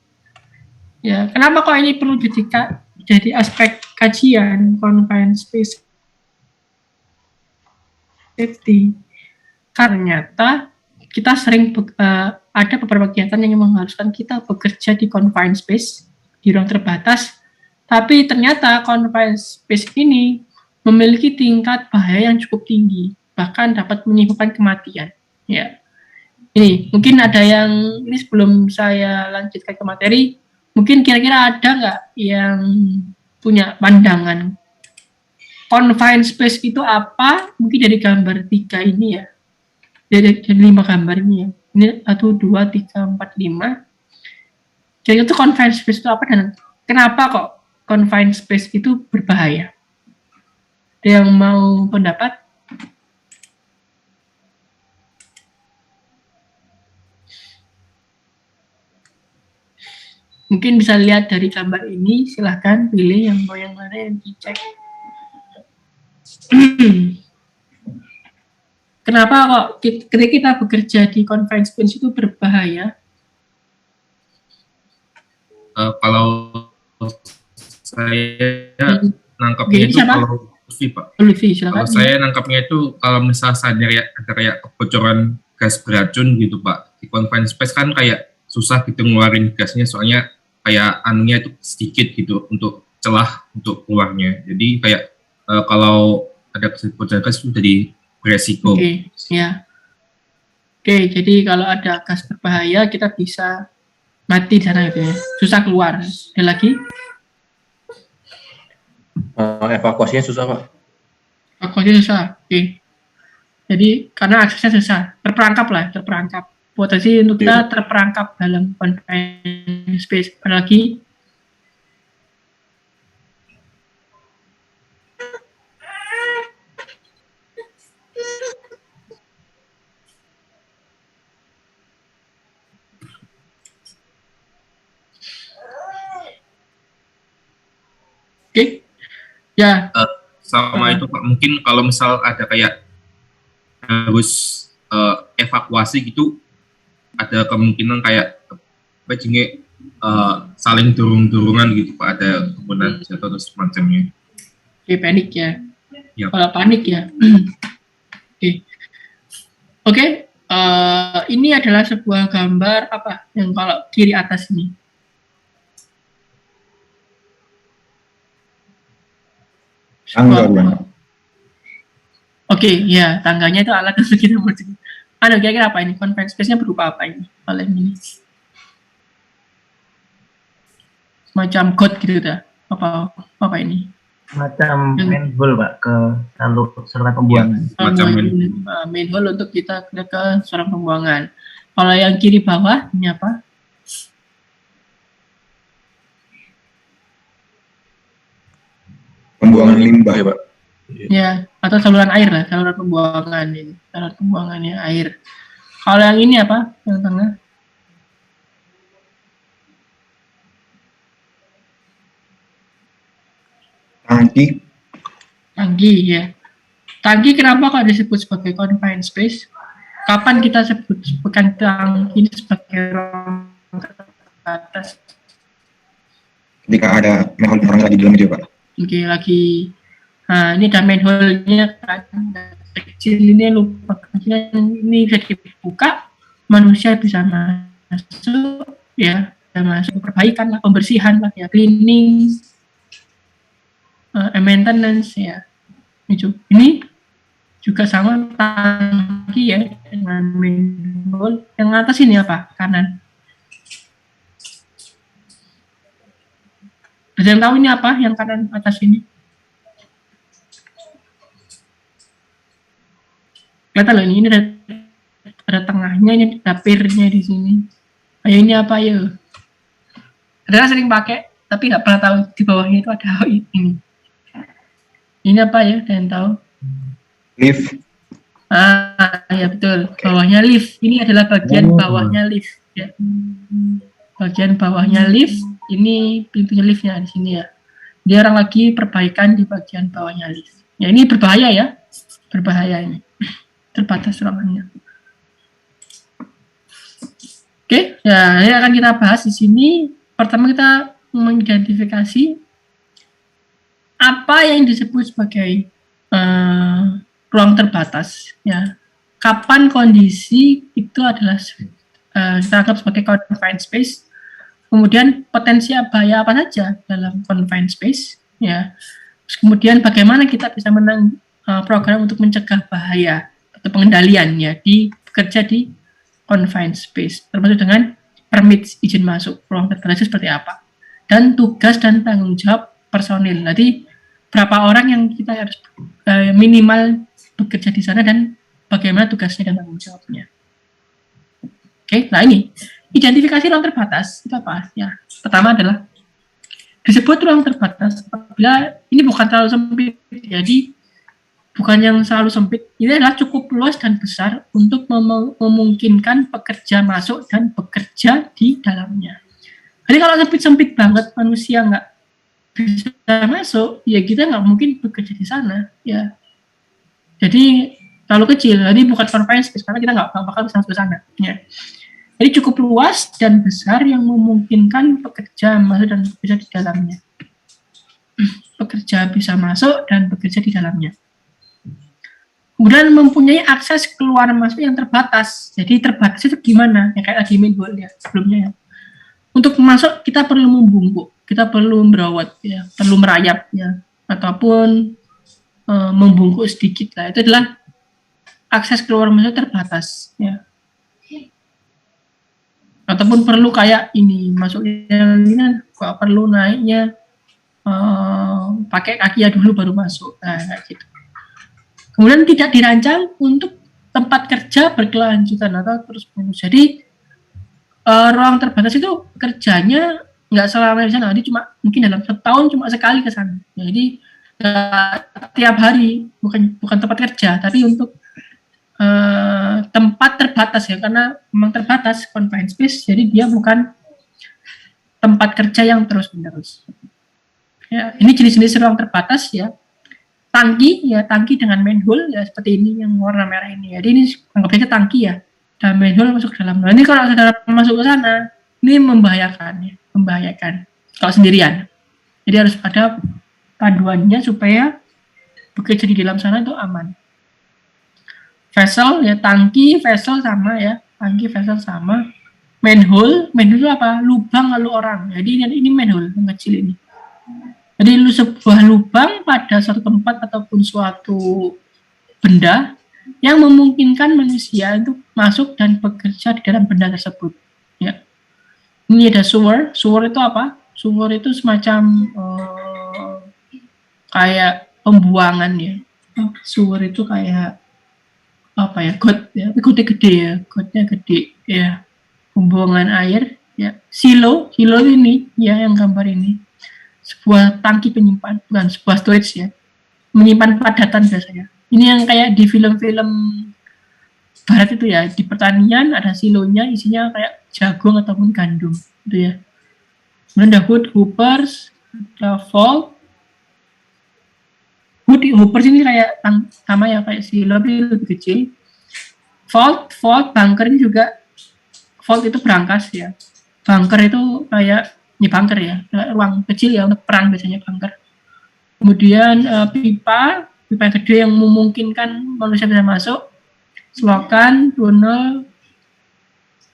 Ya, kenapa kok ini perlu jadi aspek kajian confined space safety? Karena ternyata kita sering ada beberapa kegiatan yang mengharuskan kita bekerja di confined space, di ruang terbatas, tapi ternyata confined space ini memiliki tingkat bahaya yang cukup tinggi, bahkan dapat menyebabkan kematian. Ya, ini mungkin ada yang ini sebelum saya lanjutkan ke materi, mungkin kira-kira ada nggak yang punya pandangan confined space itu apa? Mungkin dari gambar 3 ini ya, dari 5 gambar ini ya. Ini 1, 2, 3, 4, 5. Jadi itu confined space itu apa dan kenapa kok confined space itu berbahaya? Ada yang mau pendapat? Mungkin bisa lihat dari gambar ini, silahkan pilih yang mau yang mana yang dicek. Kenapa kok ketika kita bekerja di confined space itu berbahaya? Kalau saya nangkapnya itu kalau Lutfi, Pak. Lutfi, silakan. Kalau saya nangkapnya itu kalau misalnya ada kayak kebocoran gas beracun gitu Pak, di confined space kan kayak susah gitu ngeluarin gasnya, soalnya kayak anunya itu sedikit gitu untuk celah untuk keluarnya. Jadi kayak kalau ada kebocoran gas itu jadi beresiko. Oke, ya. Oke, jadi kalau ada gas berbahaya kita bisa mati di sana gitu ya. Susah keluar. Ada lagi? Evakuasinya susah Pak. Evakuasinya susah. Oke. Jadi karena aksesnya susah, terperangkap. Potensi untuk kita terperangkap dalam confined space. Ada lagi? Oke. Ya. Sama itu Pak, mungkin kalau misal ada kayak harus evakuasi gitu, ada kemungkinan kayak saling dorong-dorongan gitu Pak, ada kemudian atau semacamnya. Oke, panik ya. Ya. Kalau panik ya. Oke. Ini adalah sebuah gambar apa yang kalau kiri atas ini. Tangga bukan, Pak. Oke, ya tangganya itu alat untuk kita berdiri. Ada kira-kira apa ini? Confined space-nya berupa apa ini? Kalau yang ini semacam got gitu dah. Apa ini? Macam manhole Pak ke saluran pembuangan. Macam Manhole untuk kita ke saluran pembuangan. Kalau yang kiri bawah ini apa? Pembuangan limbah ya Pak. Ya, atau saluran air lah, saluran pembuangan ini, saluran pembuangannya air. Kalau yang ini apa? Yang tengah? Tangki. Tangki ya. Tangki kenapa kok disebut sebagai confined space? Kapan kita sebutkan tangki ini sebagai ruang terbatas? Ketika ada manhole orang lagi di dalam itu ya Pak. Oke, lagi. Nah, ini ada manhole-nya kan. Kecil ini lupa kecil, ini bisa dibuka, manusia bisa masuk, ya, bisa masuk perbaikan lah, pembersihan lah, ya, cleaning, maintenance, ya. Ini juga sama tangki ya dengan manhole. Yang atas ini apa? Kanan. Ada yang tahu ini apa? Yang kanan atas ini? Kelihatan loh ini ada tengahnya, ini dapirnya di sini. Ayo ini apa ya? Adalah sering pakai, tapi nggak pernah tahu di bawahnya itu ada ini. Ini apa ya? Ada yang tahu? Lift. Ya betul. Bawahnya lift. Ini adalah bagian bawahnya lift. Ya. Bagian bawahnya lift. Ini pintunya liftnya di sini ya. Dia orang lagi perbaikan di bagian bawahnya lift. Ya ini berbahaya ya. Berbahaya ini. Terbatas ruangannya. Oke, ya ini akan kita bahas di sini. Pertama kita mengidentifikasi apa yang disebut sebagai ruang terbatas. Ya, kapan kondisi itu adalah kita anggap sebagai confined space. Kemudian potensi bahaya apa saja dalam confined space. Ya, terus kemudian bagaimana kita bisa menang program untuk mencegah bahaya atau pengendalian ya di bekerja di confined space, termasuk dengan permit izin masuk ruang terbatas seperti apa, dan tugas dan tanggung jawab personil. Nanti berapa orang yang kita harus minimal bekerja di sana dan bagaimana tugasnya dan tanggung jawabnya. Oke, nah ini identifikasi ruang terbatas itu apa? Ya, pertama adalah disebut ruang terbatas apabila ini bukan terlalu sempit, jadi bukan yang selalu sempit, ini adalah cukup luas dan besar untuk memungkinkan pekerja masuk dan bekerja di dalamnya. Jadi kalau sempit-sempit banget manusia nggak bisa masuk, ya kita nggak mungkin bekerja di sana, ya. Jadi terlalu kecil, jadi bukan confined space karena kita nggak bakal bisa masuk ke sana. Ya. Jadi cukup luas dan besar yang memungkinkan pekerja masuk dan bekerja di dalamnya. Pekerja bisa masuk dan bekerja di dalamnya. Kemudian mempunyai akses keluar masuk yang terbatas. Jadi terbatas itu gimana? Ya kayak tadi manhole ya sebelumnya ya. Untuk masuk kita perlu membungkuk, kita perlu merawat ya, perlu merayap ya, ataupun membungkuk sedikit lah. Itu adalah akses keluar masuk terbatas ya. Ataupun perlu kayak ini masuknya ini kok perlu naiknya pakai kaki ya dulu baru masuk. Nah kayak gitu. Kemudian tidak dirancang untuk tempat kerja berkelanjutan atau terus menerus. Jadi ruang terbatas itu kerjanya nggak selama di sana, jadi cuma mungkin dalam setahun cuma sekali ke sana. Jadi tiap hari bukan tempat kerja, tapi untuk tempat terbatas ya, karena memang terbatas confined space, jadi dia bukan tempat kerja yang terus menerus. Ya, ini jenis-jenis ruang terbatas ya. Tangki ya, tangki dengan manhole ya seperti ini yang warna merah ini. Jadi ini anggap saja tangki ya, dan manhole masuk ke dalam. Nah ini kalau saudara masuk ke sana, ini membahayakan ya, membahayakan kalau sendirian. Jadi harus ada panduannya supaya bekerja di dalam sana itu aman. Vessel ya, tangki, vessel sama ya, tangki, vessel sama. Manhole itu apa? Lubang lalu orang. Jadi ini manhole yang kecil ini. Jadi sebuah lubang pada suatu tempat ataupun suatu benda yang memungkinkan manusia untuk masuk dan bekerja di dalam benda tersebut. Ya. Ini ada sewer. Sewer itu apa? Sewer itu semacam kayak pembuangan ya. Sewer itu kayak apa ya? Got ya, gotnya gede ya, gotnya gede ya. Pembuangan air ya. Silo ini ya yang gambar ini. Sebuah tangki penyimpan, bukan sebuah storage ya, menyimpan padatan biasanya. Ini yang kayak di film-film barat itu ya, di pertanian ada silonya, isinya kayak jagung ataupun gandum, gitu ya. Kemudian ada hoopers, ada vault. Hoopers ini kayak sama ya kayak silo tapi lebih kecil. Vault, bunker ini juga, vault itu berangkas ya. Bunker itu kayak ini bunker ya, ruang kecil ya untuk perang biasanya bunker. Kemudian pipa yang gede yang memungkinkan manusia bisa masuk, selokan, tunnel,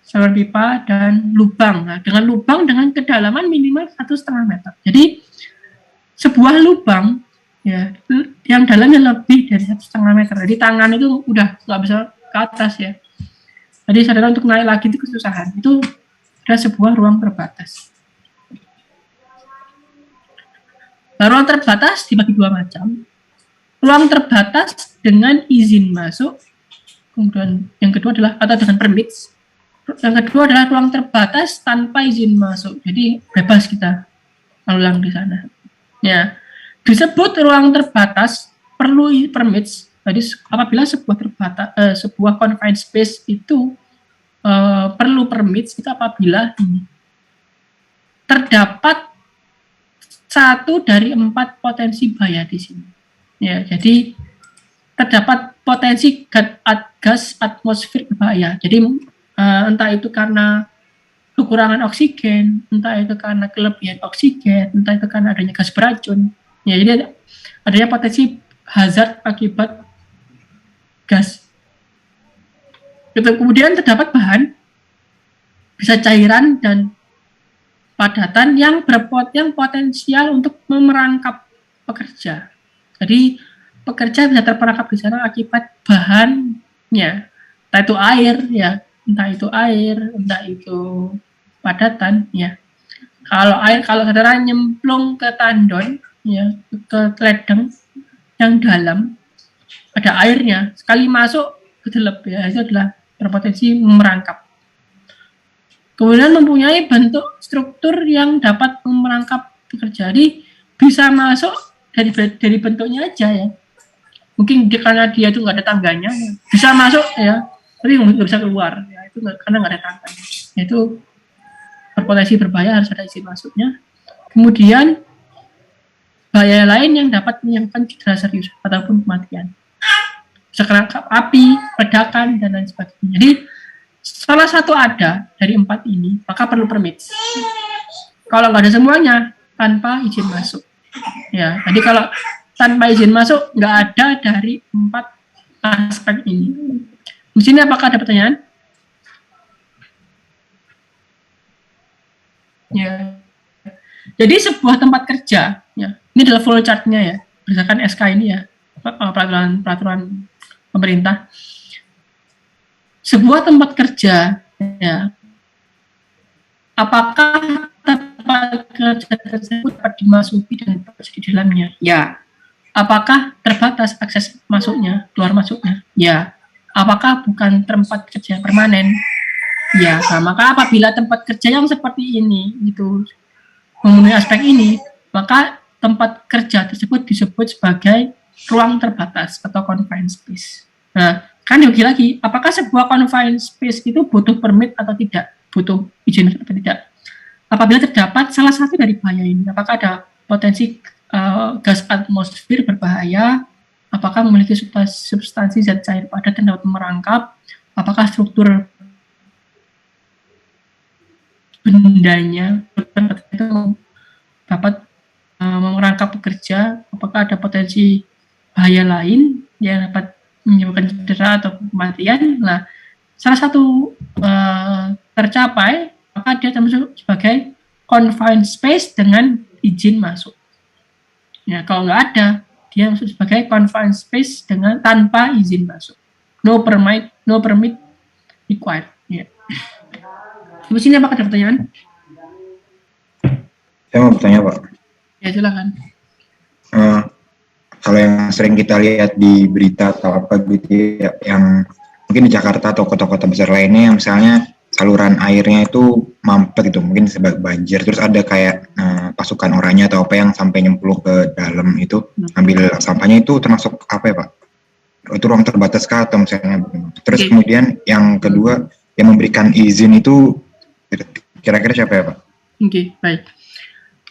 saluran pipa, dan lubang. Nah, dengan lubang dengan kedalaman minimal 1,5 meter. Jadi sebuah lubang ya yang dalamnya lebih dari 1,5 meter. Jadi tangan itu udah nggak bisa ke atas ya. Jadi saudara untuk naik lagi itu kesusahan. Itu ada sebuah ruang terbatas. Nah, ruang terbatas dibagi dua macam. Ruang terbatas dengan izin masuk, kemudian yang kedua adalah atau dengan permits. Yang kedua adalah ruang terbatas tanpa izin masuk. Jadi bebas kita lalu di sana. Ya, disebut ruang terbatas perlu permits. Jadi apabila sebuah confined space itu perlu permits itu apabila terdapat 1 dari 4 potensi bahaya di sini. Ya, jadi terdapat potensi gas atmosfer berbahaya. Jadi entah itu karena kekurangan oksigen, entah itu karena kelebihan oksigen, entah itu karena adanya gas beracun. Ya, jadi adanya potensi hazard akibat gas. Kemudian terdapat bahan, bisa cairan dan padatan yang potensial untuk memerangkap pekerja. Jadi pekerja bisa terperangkap di sana akibat bahannya, entah itu air ya, entah itu padatan ya. Kalau saudara nyemplung ke tandon ya, ke ledeng yang dalam ada airnya, sekali masuk kedelep ya, itu adalah berpotensi merangkap. Kemudian mempunyai bentuk struktur yang dapat merangkap pekerja. Jadi bisa masuk dari bentuknya aja ya. Mungkin karena dia itu nggak ada tangganya, bisa masuk ya, tapi nggak bisa keluar. Ya, itu karena nggak ada tangganya. Itu berpotensi berbahaya, harus ada izin masuknya. Kemudian bahaya lain yang dapat menyebabkan cedera serius ataupun kematian. Sekerangkap api, ledakan, dan lain sebagainya. Jadi salah satu ada dari 4 ini, maka perlu permit. Kalau nggak ada semuanya, tanpa izin masuk. Ya, jadi kalau tanpa izin masuk, nggak ada dari 4 aspek ini. Di sini apakah ada pertanyaan? Ya. Jadi sebuah tempat kerja, ya, ini adalah flow chart-nya ya, berdasarkan SK ini ya, peraturan pemerintah. Sebuah tempat kerja, ya, apakah tempat kerja tersebut dapat dimasuki dan bekerja di dalamnya? Ya. Apakah terbatas akses masuknya, keluar masuknya? Ya. Apakah bukan tempat kerja permanen? Ya. Nah, maka apabila tempat kerja yang seperti ini itu memenuhi aspek ini, maka tempat kerja tersebut disebut sebagai ruang terbatas atau confined space. Nah, kan lagi, apakah sebuah confined space itu butuh permit atau tidak? Butuh izin atau tidak? Apabila terdapat salah satu dari bahaya ini, apakah ada potensi gas atmosfer berbahaya, apakah memiliki substansi zat cair padat yang dapat merangkap, apakah struktur bendanya itu dapat merangkap pekerja, apakah ada potensi bahaya lain yang dapat menyebabkan cedera atau kematian. Nah, salah satu tercapai, maka dia termasuk sebagai confined space dengan izin masuk. Ya, kalau nggak ada, dia masuk sebagai confined space dengan tanpa izin masuk. No permit required. Ya. Di sini apakah ada pertanyaan? Saya mau bertanya Pak. Ya, silakan. Kalau yang sering kita lihat di berita atau apa gitu ya, yang mungkin di Jakarta atau kota-kota besar lainnya yang misalnya saluran airnya itu mampet gitu, mungkin sebab banjir, terus ada kayak pasukan oranye atau apa yang sampai nyemplung ke dalam itu, ambil sampahnya, itu termasuk apa ya Pak? Itu ruang terbatas kah atau misalnya? Terus kemudian yang kedua, yang memberikan izin itu kira-kira siapa ya Pak? Oke, baik.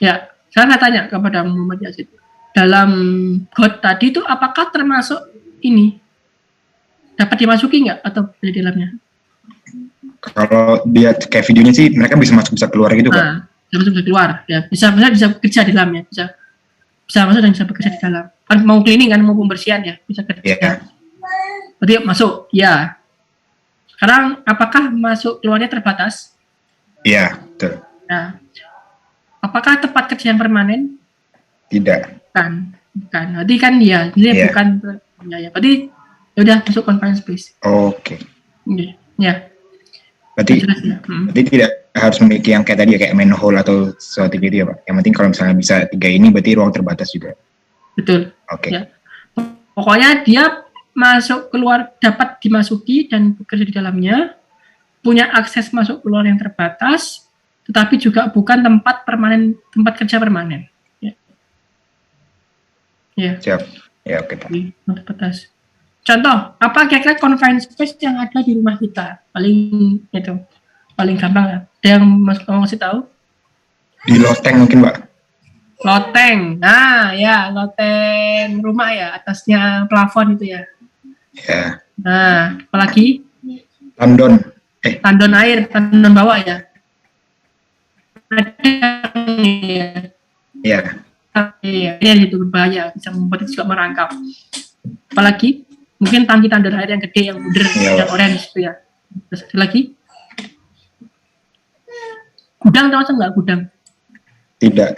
Ya, saya nggak tanya kepada Muhammad Yazid. Dalam got tadi itu apakah termasuk ini dapat dimasuki nggak atau di dalamnya? Kalau dia kayak videonya sih mereka bisa masuk bisa keluar gitu kan? Bisa keluar ya, bisa kerja di dalamnya, bisa masuk dan bisa bekerja di dalam. Kan mau cleaning kan, mau pembersihan ya, bisa kerja. Yeah. Berarti masuk ya. Sekarang apakah masuk keluarnya terbatas? Iya, betul. Nah, apakah tempat kerja yang permanen? Tidak. Bukan. Berarti kan dia bukan ya. Berarti udah masuk confined space. Oke. Ya. Berarti, jelas, ya. Berarti tidak harus memiliki yang kayak tadi ya, kayak manhole atau sesuatu gitu ya Pak. Yang penting kalau misalnya bisa 3 ini berarti ruang terbatas juga. Betul. Oke. Ya. Pokoknya dia masuk keluar dapat dimasuki dan bekerja di dalamnya, punya akses masuk keluar yang terbatas, tetapi juga bukan tempat kerja permanen. Ya. Siap. Ya, oke Pak. Terbatas. Contoh, apa kira-kira confined space yang ada di rumah kita? Paling gampang ya. Ada yang mau ngasih tahu? Di loteng mungkin Pak. Loteng. Nah, ya, loteng rumah ya, atasnya plafon itu ya. Ya. Nah, apalagi? Tandon. Tandon air, tandon bawah ya. Iya. Iya, itu berbahaya, bisa membuat itu juga merangkap. Apalagi mungkin tangki tandon air yang gede, yang buder, yang orange itu ya. Terus ada lagi? Gudang tahu nggak gudang? Tidak.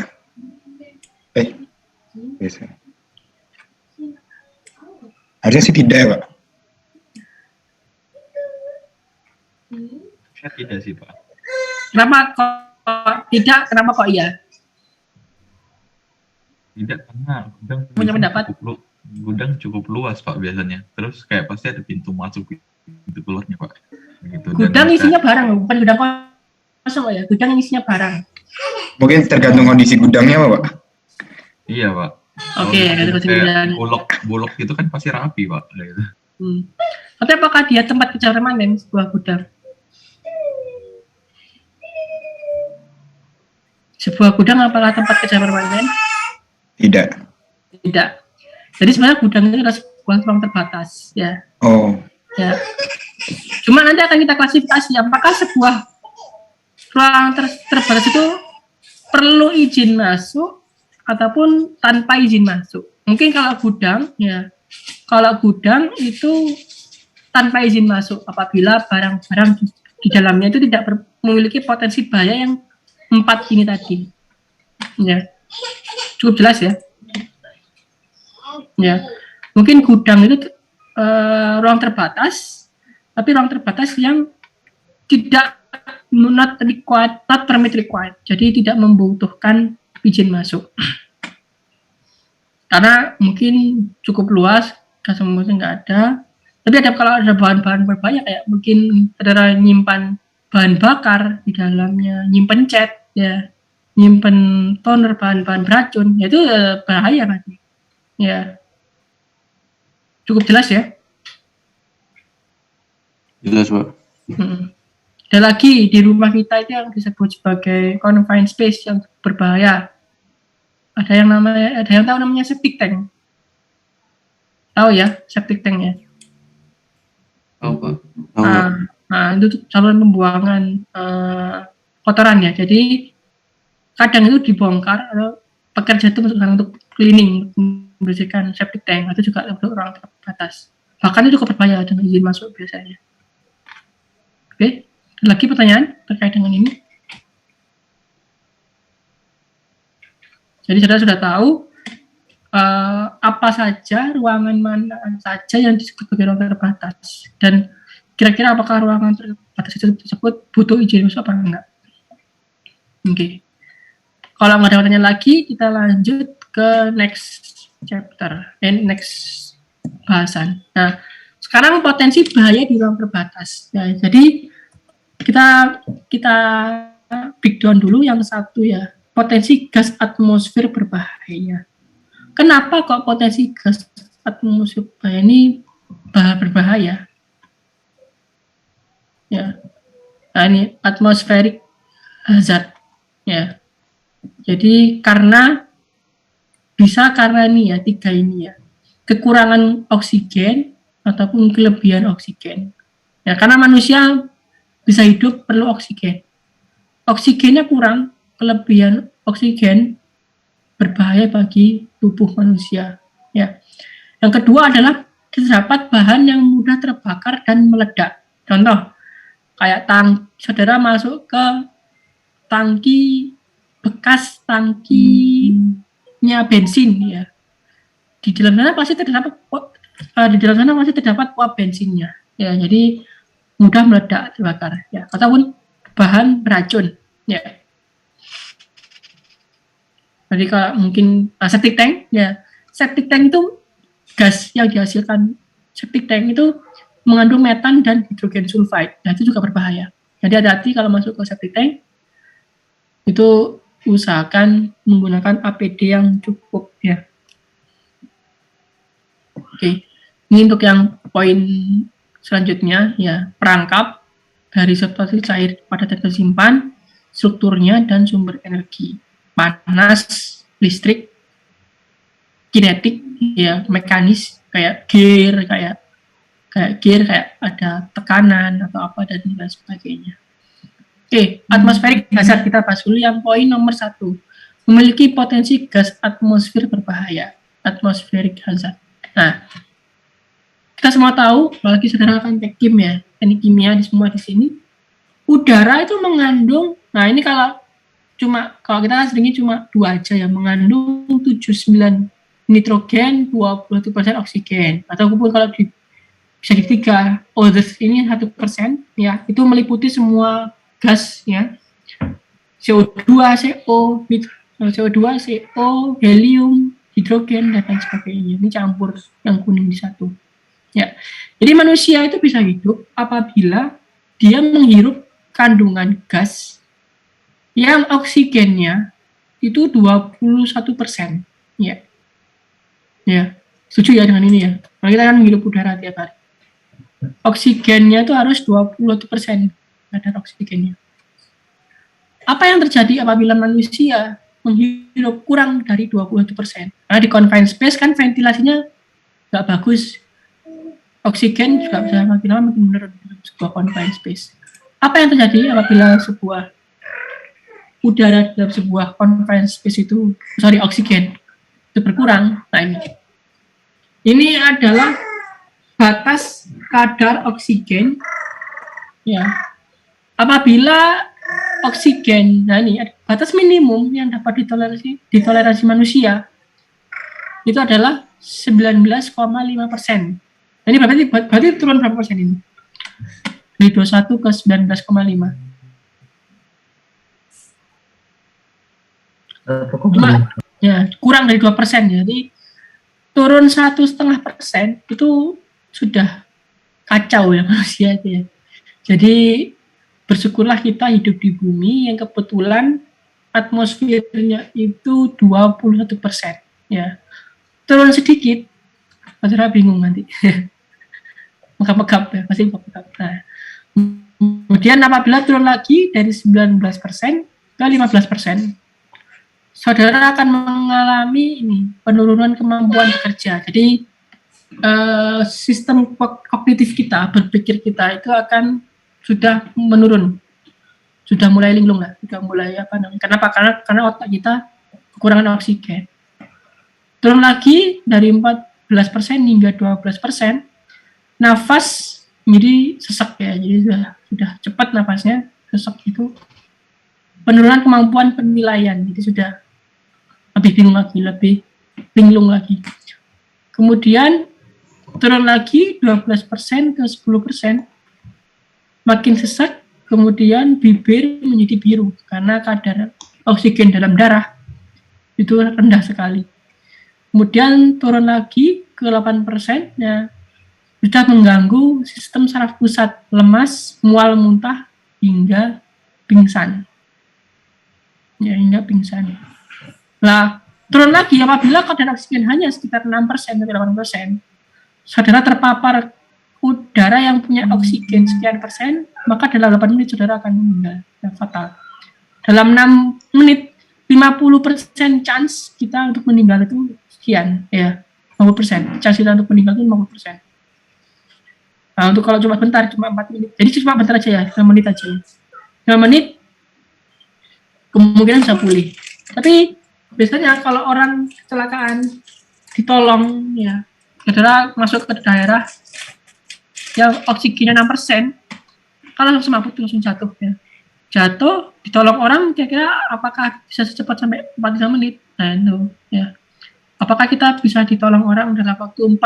Bisa. Harusnya sih tidak ya Pak. Saya tidak sih Pak. Kenapa kok tidak? Kenapa kok iya? Tidak, karena gudang Punya pendapat? Gudang cukup luas Pak biasanya. Terus kayak pasti ada pintu masuk, pintu keluarnya Pak. Gitu. Gudang isinya barang, bukan gudang kosong ya. Gudang isinya barang. Mungkin tergantung kondisi gudangnya Pak. Iya Pak. Oke, ada kesimpulan. Bulog itu kan pasti rapi Pak. Gitu. Tapi apakah dia tempat kerja permanen sebuah gudang? Sebuah gudang apakah tempat kerja permanen? Tidak. Tidak. Jadi sebenarnya gudang itu adalah sebuah ruang terbatas, ya. Oh. Ya. Cuma nanti akan kita klasifikasi apakah sebuah ruang terbatas itu perlu izin masuk ataupun tanpa izin masuk. Mungkin kalau gudang, ya. Kalau gudang itu tanpa izin masuk apabila barang-barang di dalamnya itu tidak memiliki potensi bahaya yang 4 ini tadi. Ya. Cukup jelas ya. Ya. Mungkin gudang itu ruang terbatas, tapi ruang terbatas yang tidak not permit required. Jadi tidak membutuhkan izin masuk. Karena mungkin cukup luas, gas mungkin nggak ada. Tapi ada kalau ada bahan-bahan berbahaya kayak mungkin saudara nyimpan bahan bakar di dalamnya, nyimpen cat, ya, nyimpen toner bahan-bahan beracun, ya itu bahaya nanti. Ya, cukup jelas ya. Jelas Pak. Ada lagi di rumah kita itu yang disebut sebagai confined space yang berbahaya. Ada yang tahu namanya septic tank. Tahu ya septic tank ya? Tahu Pak. Nah, itu saluran pembuangan kotoran ya. Jadi kadang itu dibongkar atau pekerja itu untuk cleaning, membersihkan septic tank, itu juga untuk ruang terbatas. Bahkan itu cukup berbahaya dengan izin masuk biasanya. Oke, ada lagi pertanyaan terkait dengan ini? Jadi saudara sudah tahu apa saja, ruangan mana saja yang disebut sebagai ruang terbatas, dan kira-kira apakah ruangan terbatas tersebut butuh izin khusus apa enggak. Oke. Kalau nggak ada pertanyaan lagi, kita lanjut ke next chapter, next bahasan. Nah, sekarang potensi bahaya di ruang terbatas. Ya, jadi kita breakdown dulu yang satu ya, potensi gas atmosfer berbahaya. Kenapa kok potensi gas atmosfer berbahaya ini berbahaya? Ya, nah, ini atmospheric hazard. Ya, jadi karena ini ya, 3 ini ya, kekurangan oksigen ataupun kelebihan oksigen. Ya, karena manusia bisa hidup perlu oksigen. Oksigennya kurang, kelebihan oksigen berbahaya bagi tubuh manusia. Ya. Yang kedua adalah terdapat bahan yang mudah terbakar dan meledak. Contoh, kayak saudara masuk ke bekas tangkinya bensin ya. Di dalam sana pasti terdapat uap bensinnya. Ya, jadi mudah meledak, terbakar ya, ataupun bahan beracun ya. Jadi kalau mungkin septic tank ya, septic tank itu gas yang dihasilkan septic tank itu mengandung metan dan hidrogen sulfide. Nah, itu juga berbahaya. Jadi hati-hati kalau masuk ke septic tank, itu usahakan menggunakan APD yang cukup ya. Oke, ini untuk yang poin selanjutnya ya, perangkap dari substansi cair pada tersimpan, strukturnya dan sumber energi, panas, listrik, kinetik ya, mekanis kayak gear, kayak ada tekanan atau apa dan lain sebagainya. Oke, atmosferik hazard kita bahas dulu yang poin nomor 1. Memiliki potensi gas atmosfer berbahaya. Atmosferik hazard. Nah, kita semua tahu, apalagi saudara kan teknik ya, teknik kimia di semua di sini, udara itu mengandung, nah ini kalau kita kan seringnya cuma 2 aja ya, mengandung 79 nitrogen, 21% oksigen, ataupun kalau bisa di 3 others ini 1% ya, itu meliputi semua gas ya, CO2, CO, helium, hidrogen dan lain sebagainya. Ini campur yang kuning di satu. Ya. Jadi manusia itu bisa hidup apabila dia menghirup kandungan gas yang oksigennya itu 21%. Ya. Ya. Setuju ya dengan ini ya. Kalau kita kan menghirup udara tiap hari. Oksigennya itu harus 21% kadar oksigennya. Apa yang terjadi apabila manusia menghirup kurang dari 21%? Karena di confined space kan ventilasinya nggak bagus. Oksigen juga bisa makin lama makin menurun dalam sebuah confined space. Apa yang terjadi apabila sebuah udara dalam sebuah confined space oksigen itu berkurang? Nah ini adalah batas kadar oksigen ya. Apabila oksigen, nah ini batas minimum yang dapat ditoleransi manusia itu adalah 19,5%. Ini berarti turun berapa persen ini? Dari 21 ke 19,5. Ya, kurang dari 2%. Jadi turun 1,5% itu sudah kacau ya manusia itu ya. Jadi bersyukurlah kita hidup di bumi yang kebetulan atmosfernya itu 21% ya. Turun sedikit, saudara bingung nanti. Megap-megap ya, pasti megap-megap. Nah, kemudian apabila turun lagi dari 19% ke 15%, saudara akan mengalami penurunan kemampuan bekerja. Jadi sistem kognitif kita, berpikir kita itu akan sudah menurun, sudah mulai linglung lah, sudah mulai kenapa? Karena otak kita kekurangan oksigen. Turun lagi dari 14% hingga 12%, nafas jadi sesak ya, jadi sudah cepat nafasnya, sesak itu, penurunan kemampuan penilaian, jadi sudah lebih bingung lagi, lebih linglung lagi. Kemudian turun lagi 12% ke 10%, makin sesak, kemudian bibir menjadi biru karena kadar oksigen dalam darah itu rendah sekali. Kemudian turun lagi ke 8%, ya, sudah mengganggu sistem saraf pusat, lemas, mual, muntah, hingga pingsan. Ya, hingga pingsan. Nah, turun lagi apabila kadar oksigen hanya sekitar 6% atau 8%. Saudara terpapar udara yang punya oksigen sekian persen, maka dalam 8 menit saudara akan meninggal. Ya, fatal. Dalam 6 menit, 50% chance kita untuk meninggal itu sekian, ya. 50%. Chance kita untuk meninggal itu 50%. Nah, untuk kalau cuma bentar, cuma 4 menit. Jadi cuma bentar aja ya, 5 menit aja. 5 menit, kemungkinan bisa pulih. Tapi biasanya kalau orang kecelakaan, ditolong, ya, saudara masuk ke daerah yang oksigennya 6%, kalau langsung mabuk langsung jatuh, ya. Jatuh, ditolong orang, kira-kira apakah bisa secepat sampai 45 menit? Nah, itu, ya. Apakah kita bisa ditolong orang dalam waktu 4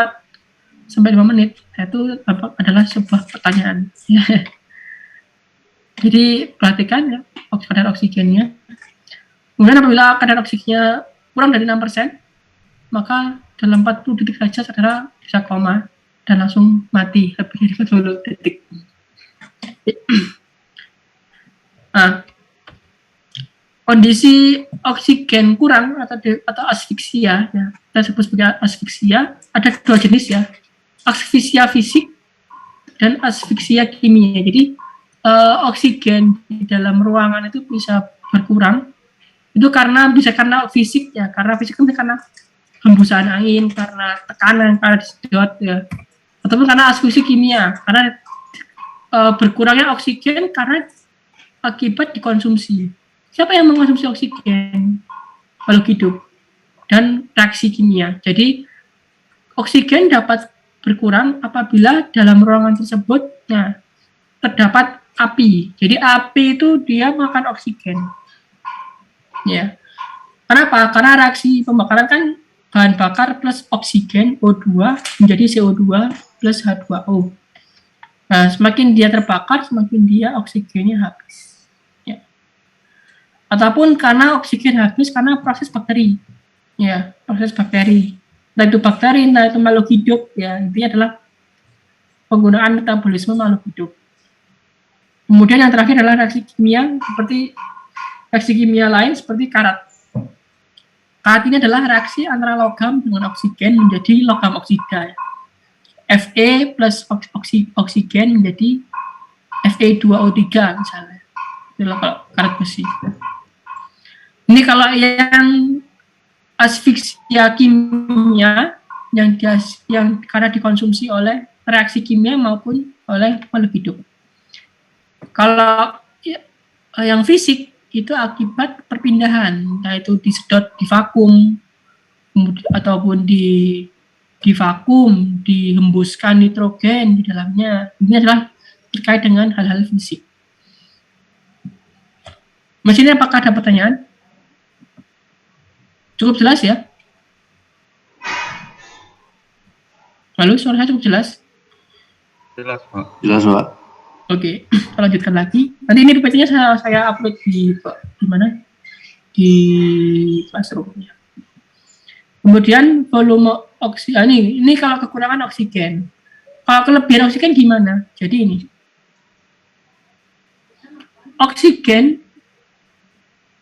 sampai 5 menit? Nah, itu adalah sebuah pertanyaan. Ya. Jadi perhatikan ya kadar oksigennya. Kemudian apabila kadar oksigennya kurang dari 6%, maka dalam 40 detik saja saudara bisa koma dan langsung mati lebih dari 40 detik. Nah, kondisi oksigen kurang atau asfiksia, ya, kita sebut sebagai asfiksia, ada 2 jenis ya, asfiksia fisik dan asfiksia kimia. Jadi oksigen di dalam ruangan itu bisa berkurang, itu bisa karena fisik ya, karena fisik itu karena hembusan angin, karena tekanan, karena disedot ya, ataupun karena asfiksia kimia, karena berkurangnya oksigen karena akibat dikonsumsi. Siapa yang mengkonsumsi oksigen? Makhluk hidup dan reaksi kimia. Jadi oksigen dapat berkurang apabila dalam ruangan tersebut terdapat api. Jadi api itu dia makan oksigen. Ya. Kenapa? Karena reaksi pembakaran kan bahan bakar plus oksigen O2 menjadi CO2 plus H2O. Nah, semakin dia terbakar, semakin dia oksigennya habis. Ya. Ataupun karena oksigen habis karena proses bakteri. Ya, proses bakteri. Entah itu bakteri, entah itu makhluk hidup, ya, intinya adalah penggunaan metabolisme makhluk hidup. Kemudian yang terakhir adalah reaksi kimia lain seperti karat. Karat ini adalah reaksi antara logam dengan oksigen menjadi logam oksida. Fe plus oksigen menjadi Fe2O3 misalnya. Itulah kalau karat besi. Ini kalau yang asfiksia kimia yang karena dikonsumsi oleh reaksi kimia maupun oleh makhluk hidup. Kalau yang fisik itu akibat perpindahan, entah itu disedot di vakum ataupun di vakum, dihembuskan nitrogen di dalamnya. Ini adalah terkait dengan hal-hal fisik. Mas ini apakah ada pertanyaan? Cukup jelas ya? Lalu suara saya cukup jelas? Jelas, Pak. Jelas, Pak. Oke, kita lanjutkan lagi. Nanti ini PPT-nya saya upload di mana? Di Classroom-nya. Kemudian volume oksigen, ini kalau kekurangan oksigen. Kalau kelebihan oksigen gimana? Jadi ini. Oksigen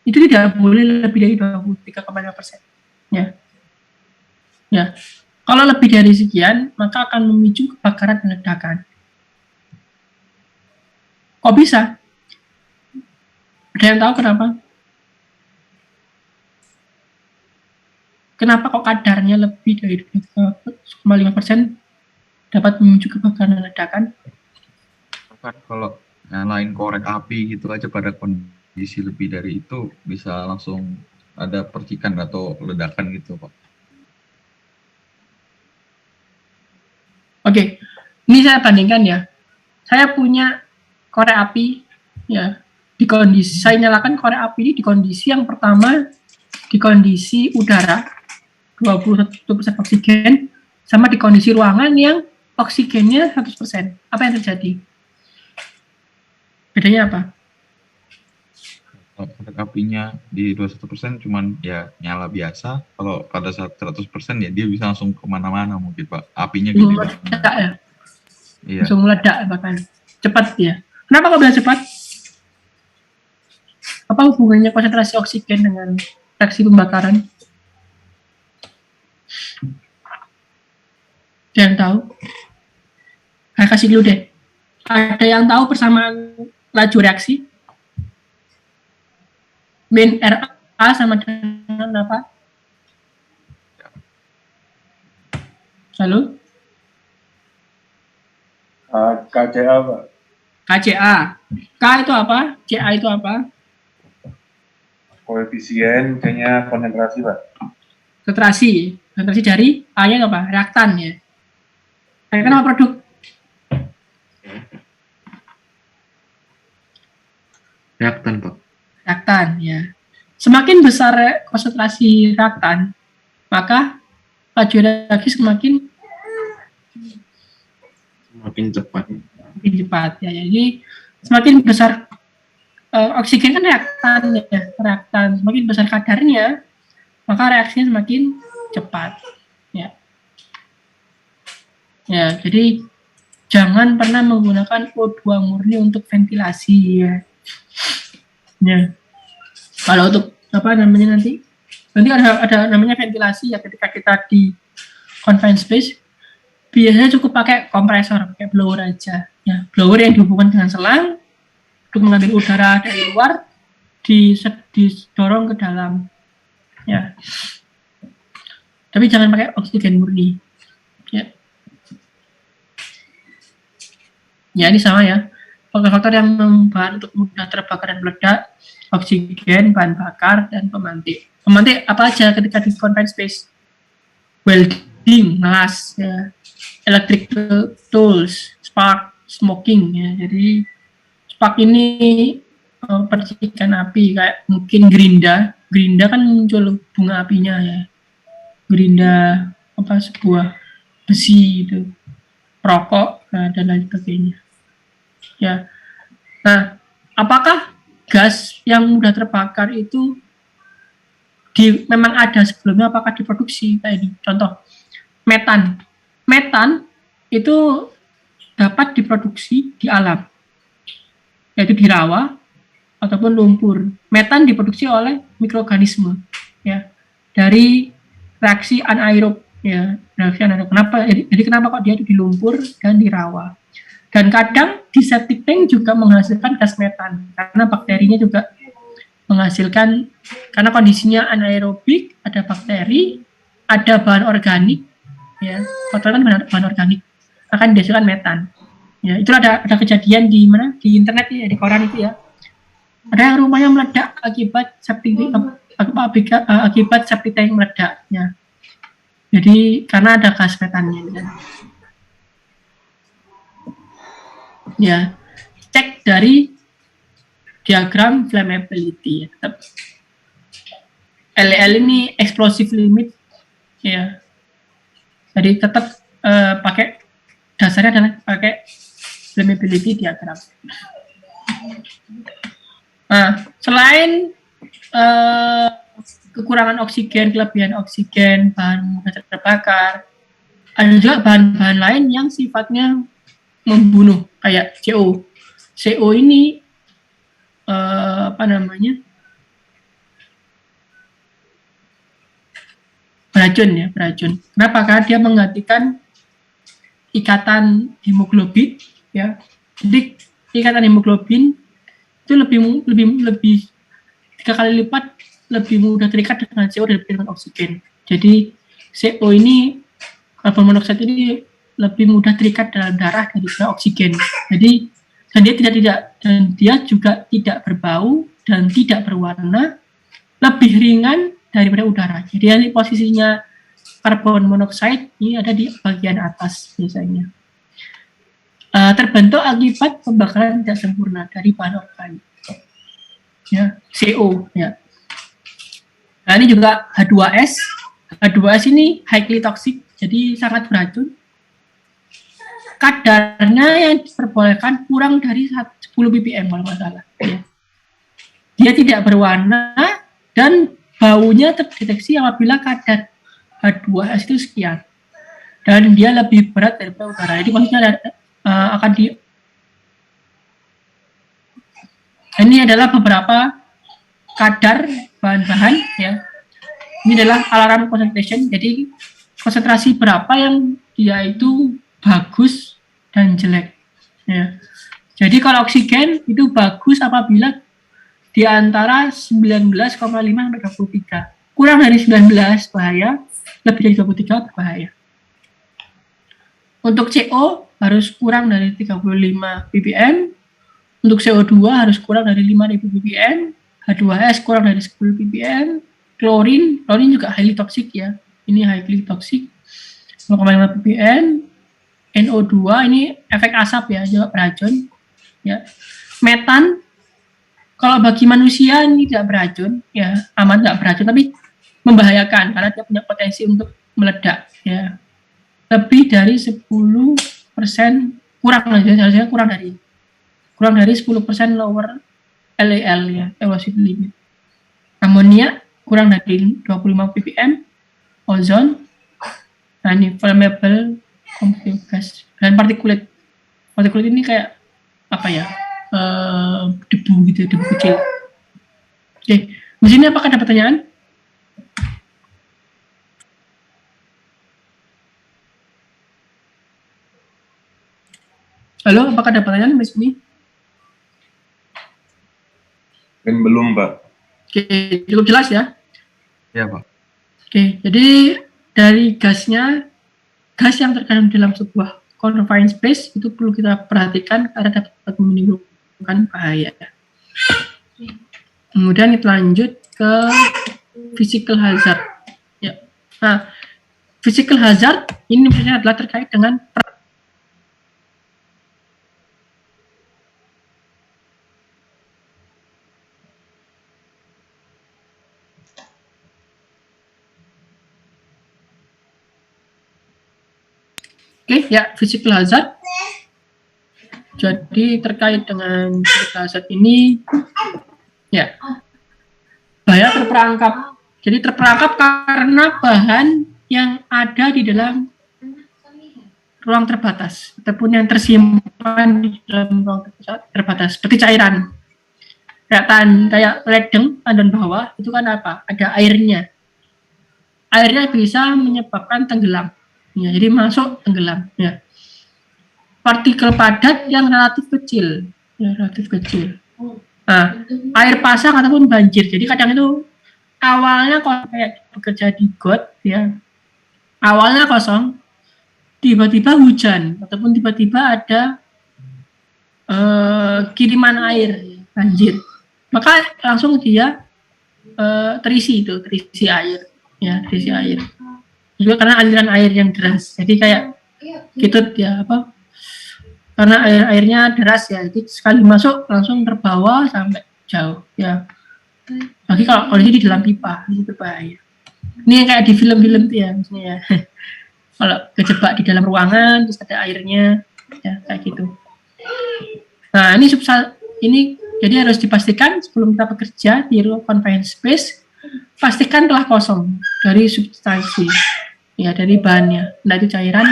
itu tidak boleh lebih dari 23,5%. Ya. Ya. Kalau lebih dari sekian, maka akan memicu kebakaran dan ledakan. Kok bisa? Ada yang tahu kenapa? Kenapa kok kadarnya lebih dari 2,5% dapat memicu kebakaran dan ledakan? Kan kalau nyalain korek api gitu aja pada kondisi lebih dari itu bisa langsung ada percikan atau ledakan gitu, Pak. Oke, ini saya bandingkan ya. Saya punya korek api, ya, saya nyalakan korek api ini di kondisi yang pertama, di kondisi udara, 21% oksigen, sama di kondisi ruangan yang oksigennya 100%. Apa yang terjadi? Bedanya apa? Kalau korek apinya di 21% cuman ya nyala biasa. Kalau pada saat 100% ya dia bisa langsung kemana-mana mungkin Pak. Apinya gede banget. Meledak ya? Iya. Langsung meledak bahkan. Cepat ya. Kenapa kok bisa cepat? Apa hubungannya konsentrasi oksigen dengan reaksi pembakaran? Ada yang tahu? Saya kasih dulu deh. Ada yang tahu persamaan laju reaksi? Min RA sama dengan apa? Halo? KCA, Pak. KCA. K itu apa? CA itu apa? Koefisien, C-nya konsentrasi, Pak. Konsentrasi. Konsentrasi dari A-nya apa? Reaktan ya. Reaktan apa produk? Reaktan, Pak. Reaktan ya. Semakin besar konsentrasi reaktan, maka laju reaksi semakin cepat. Ya. Jadi semakin besar oksigen kan reaktan ya, reaktan. Semakin besar kadarnya, maka reaksinya semakin cepat. Ya. Ya, jadi jangan pernah menggunakan O2 murni untuk ventilasi ya. Ya. Kalau untuk apa namanya nanti ada namanya ventilasi ya, ketika kita di confined space biasanya cukup pakai kompresor, pakai blower aja ya, blower yang dihubungkan dengan selang untuk mengambil udara dari luar didorong ke dalam ya, tapi jangan pakai oksigen murni ya. Ya ini sama ya, faktor-faktor yang membahan untuk mudah terbakar dan meledak: oksigen, bahan bakar, dan pemantik. Pemantik apa aja ketika di confined space? Welding, ngelas, ya. Electric tools, spark, smoking. Ya. Jadi spark ini percikan api, kayak mungkin gerinda. Gerinda kan muncul bunga apinya ya. Gerinda apa sebuah besi itu, rokok dan lain sebagainya. Ya. Nah, apakah gas yang mudah terbakar itu memang ada sebelumnya, apakah diproduksi kayak ini? Contoh metan. Metan itu dapat diproduksi di alam, yaitu di rawa ataupun lumpur. Metan diproduksi oleh mikroorganisme ya, dari reaksi anaerob ya, reaksi anaerob. Kenapa? Jadi kenapa kok dia itu di lumpur dan di rawa? Dan kadang di septic tank juga menghasilkan gas metan, karena bakterinya juga menghasilkan, karena kondisinya anaerobik, ada bakteri, ada bahan organik, ya, kotoran kan bahan organik, akan dihasilkan metan. Ya, itu ada kejadian di mana? Di internet ya, di koran itu ya. Ada yang rumahnya meledak akibat septic tank meledak, ya. Jadi karena ada gas metannya. Ya, cek dari diagram flammability ya, tetap LL ini explosive limit ya, jadi tetap pakai dasarnya adalah pakai flammability diagram. Nah, selain kekurangan oksigen, kelebihan oksigen, bahan mudah terbakar, ada juga bahan-bahan lain yang sifatnya membunuh, kayak CO. CO ini apa namanya, beracun ya, beracun. Kenapa? Karena dia menggantikan ikatan hemoglobin ya. Jadi ikatan hemoglobin itu lebih 3 kali lipat lebih mudah terikat dengan CO daripada dengan oksigen. Jadi CO ini, karbon monoksida ini lebih mudah terikat dalam darah daripada oksigen. Jadi dan dia juga tidak berbau dan tidak berwarna, lebih ringan daripada udara. Jadi ini posisinya karbon monoksida ini ada di bagian atas biasanya. Terbentuk akibat pembakaran tidak sempurna dari bahan organik. Ya, CO ya. Nah, ini juga H2S. H2S ini highly toxic, jadi sangat beracun. Kadarnya yang diperbolehkan kurang dari 10 ppm kalau nggak salah. Ya. Dia tidak berwarna dan baunya terdeteksi apabila kadar H2S itu sekian. Dan dia lebih berat daripada udara. Jadi maksudnya akan di... Ini adalah beberapa kadar bahan-bahan ya. Ini adalah alarm concentration. Jadi konsentrasi berapa yang dia itu bagus dan jelek. Ya. Jadi kalau oksigen itu bagus apabila di antara 19,5 sampai 23. Kurang dari 19 bahaya, lebih dari 23 berbahaya. Untuk CO harus kurang dari 35 ppm. Untuk CO2 harus kurang dari 5.000 ppm. H2S kurang dari 10 ppm. Klorin juga highly toxic ya. Ini highly toxic. 0,5 ppm. NO2 ini efek asap ya, juga beracun. Ya. Metan kalau bagi manusia ini tidak beracun, ya aman tidak beracun, tapi membahayakan karena dia punya potensi untuk meledak. Ya. Lebih dari 10% kurang aja, harusnya kurang dari 10% lower LEL ya, explosive limit. Amonia kurang dari 25 ppm, ozon, dan flammable combustible gas, dan partikulat. Partikulat ini kayak apa ya? Debu gitu, debu kecil. Oke, di sini apakah ada pertanyaan? Halo, apakah ada pertanyaan di sini? Belum, Pak. Oke, cukup jelas ya? Ya, Pak. Oke, jadi dari gas yang terkandung dalam sebuah confined space itu perlu kita perhatikan karena dapat menimbulkan bahaya. Kemudian kita lanjut ke physical hazard. Ya. Nah, physical hazard ini misalnya adalah terkait dengan physical hazard. Jadi terkait dengan physical hazard ini, ya, bahaya terperangkap. Jadi terperangkap karena bahan yang ada di dalam ruang terbatas ataupun yang tersimpan di dalam ruang terbatas, seperti cairan. Kayak ledeng tandon bawah itu kan apa? Ada airnya. Airnya bisa menyebabkan tenggelam. Ya, jadi masuk tenggelam. Ya. Partikel padat yang relatif kecil. Nah, air pasang ataupun banjir. Jadi kadang itu awalnya kalau kayak bekerja di got, ya, awalnya kosong, tiba-tiba hujan ataupun tiba-tiba ada kiriman air, banjir, maka langsung dia terisi air, ya, terisi air. Juga karena aliran air yang deras, jadi kayak gitu ya apa? Karena airnya deras ya, jadi sekali masuk langsung terbawa sampai jauh ya. Bagi kalau di dalam pipa itu berbahaya. Ini yang kayak di film-film tuh ya, misalnya ya. Kalau kejebak di dalam ruangan terus ada airnya, ya kayak gitu. Nah ini jadi harus dipastikan sebelum kita bekerja di ruang confined space, pastikan telah kosong dari substansi, ya dari bahannya, entah itu cairan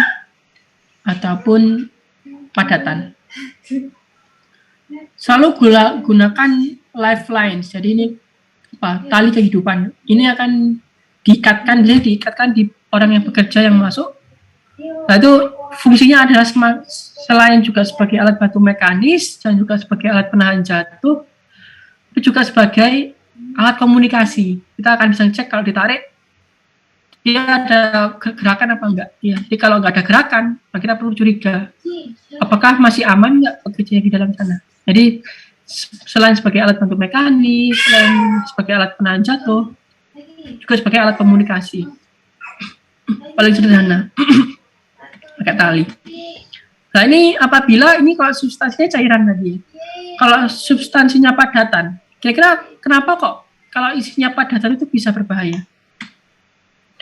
ataupun padatan. Selalu gunakan lifelines. Jadi ini apa? Tali kehidupan. Ini akan diikatkan di orang yang bekerja yang masuk. Nah, itu fungsinya adalah selain juga sebagai alat bantu mekanis dan juga sebagai alat penahan jatuh, itu juga sebagai alat komunikasi. Kita akan bisa cek kalau ditarik dia ada gerakan apa enggak. Ya, jadi kalau enggak ada gerakan, kita perlu curiga. Apakah masih aman enggak bekerja di dalam sana? Jadi selain sebagai alat bantu mekanis, selain sebagai alat penahan jatuh, juga sebagai alat komunikasi. Paling sederhana. Pakai tali. Nah ini apabila ini kalau substansinya cairan tadi. Kalau substansinya padatan, kira-kira kenapa kok kalau isinya padatan itu bisa berbahaya?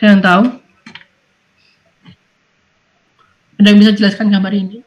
Ada yang tahu? Ada yang bisa jelaskan gambar ini?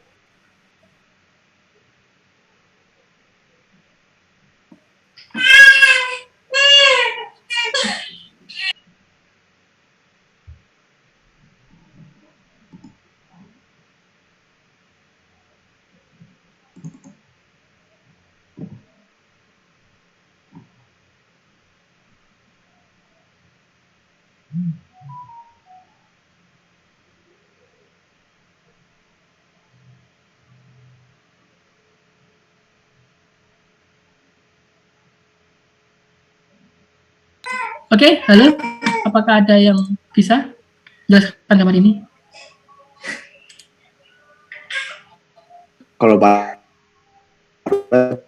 Oke, halo. Apakah ada yang bisa jelaskan gambar ini? Kalau Pak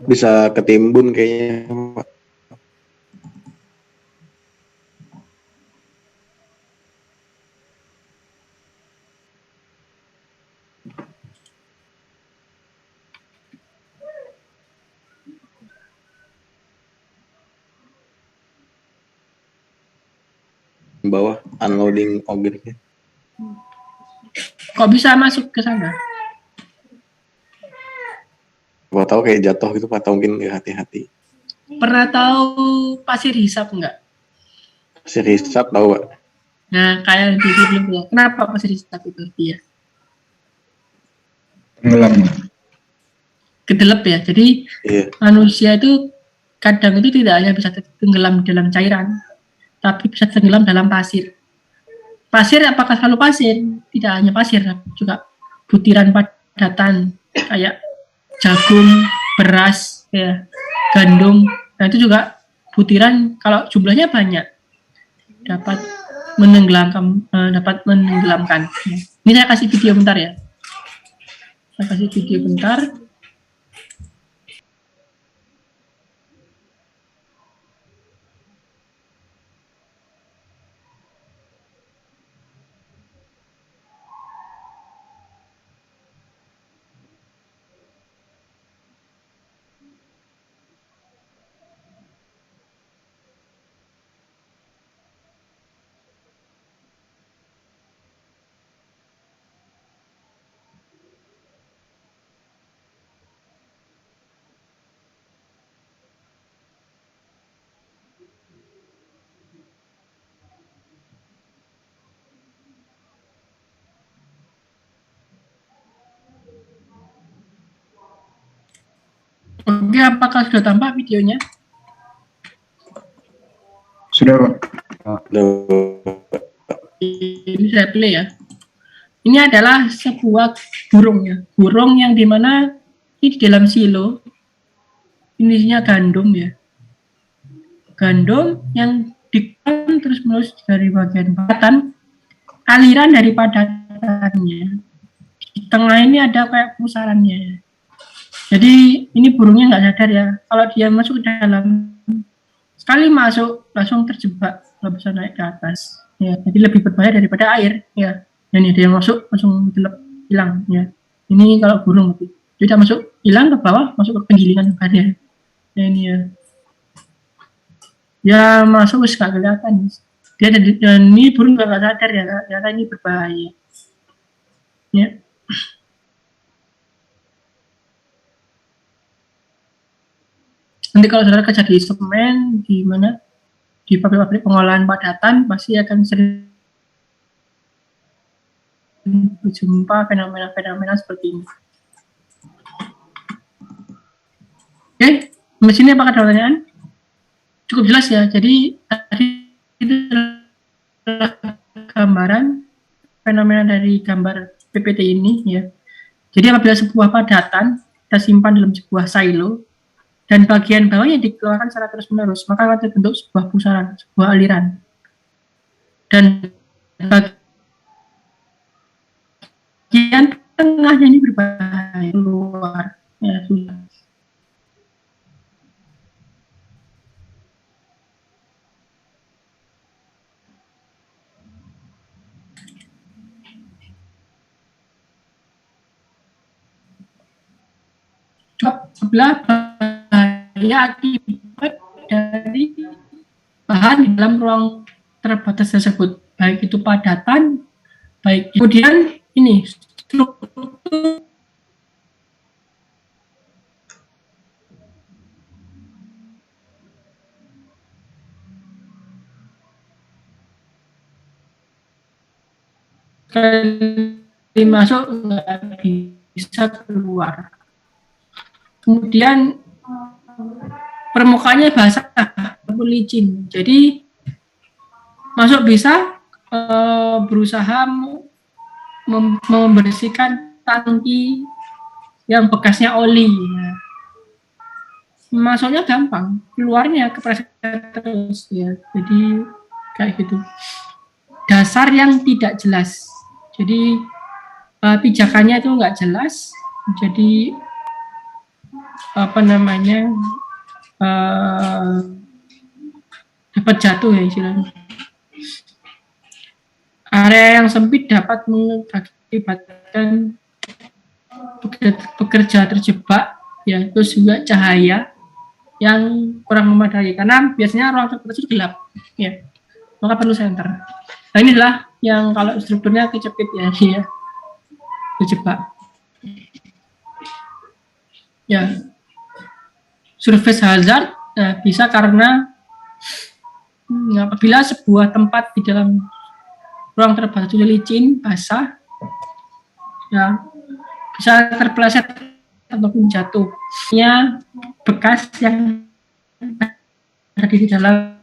bisa ketimbun kayaknya, Pak. Bawah unloading objeknya. Kok bisa masuk ke sana? Gua tahu kayak jatuh gitu, Pak, atau mungkin nggak hati-hati. Pernah tahu pasir hisap enggak? Pasir hisap tahu, Pak. Nah, kayak di film ya. Kenapa pasir hisap itu dia? Tenggelam. Kedelep ya. Jadi Iya. manusia itu kadang itu tidak hanya bisa tenggelam dalam cairan, tapi bisa tenggelam dalam pasir. Pasir apakah selalu pasir? Tidak hanya pasir, tapi juga butiran padatan kayak jagung, beras, ya, gandum. Nah itu juga butiran kalau jumlahnya banyak dapat menenggelamkan. Ini saya kasih video bentar ya. Saya kasih video bentar. Oke, apakah sudah tampak videonya? Sudah, Pak. Ini saya play ya. Ini adalah sebuah burung ya. Burung yang dimana ini di dalam silo. Ini isinya gandum ya. Gandum yang ditekan terus menerus dari bagian padatan. Aliran dari padatannya. Di tengah ini ada kayak pusarannya. Jadi ini burungnya nggak sadar ya. Kalau dia masuk ke dalam, sekali masuk langsung terjebak, nggak bisa naik ke atas. Ya, jadi lebih berbahaya daripada air. Ya, dan dia masuk langsung hilang. Ya, ini kalau burung itu, dia masuk hilang ke bawah, masuk ke penggilingan badan. Ya, ini ya. Ya masuk wis nggak kelihatan. Dia dan ini burung nggak sadar ya, ternyata ini berbahaya. Ya. Nanti kalau saudara kerja di semen, di mana di pabrik-pabrik pengolahan padatan, pasti akan sering berjumpa fenomena-fenomena seperti ini. Oke, sampai sini apakah ada pertanyaan? Cukup jelas ya. Jadi tadi itu adalah gambaran fenomena dari gambar PPT ini ya. Jadi apabila sebuah padatan kita simpan dalam sebuah silo, dan bagian bawahnya dikeluarkan secara terus-menerus, maka akan terbentuk sebuah pusaran, sebuah aliran. Dan bagian tengahnya ini berbahaya keluar. Ya, sudah. Sebelah bahaya akibat dari bahan di dalam ruang terbatas tersebut. baik itu padatan, baik kemudian ini struktur kali masuk nggak bisa keluar. Kemudian permukaannya basah, licin. Jadi masuk bisa berusaha membersihkan tangki yang bekasnya oli. Masuknya gampang, keluarnya kepleset terus ya. Jadi kayak gitu. Dasar yang tidak jelas. Jadi pijakannya itu nggak jelas. Jadi apa namanya dapat jatuh ya istilahnya. Area yang sempit dapat mengakibatkan pekerja terjebak, ya, terus juga cahaya yang kurang memadai karena biasanya ruang tertutup gelap, ya, maka perlu senter. Nah inilah yang kalau strukturnya kejepit ya, dia terjebak. Ya, surface hazard bisa karena apabila sebuah tempat di dalam ruang terbatas licin, basah, ya bisa terpeleset ataupun jatuh. Nya bekas yang ada di dalam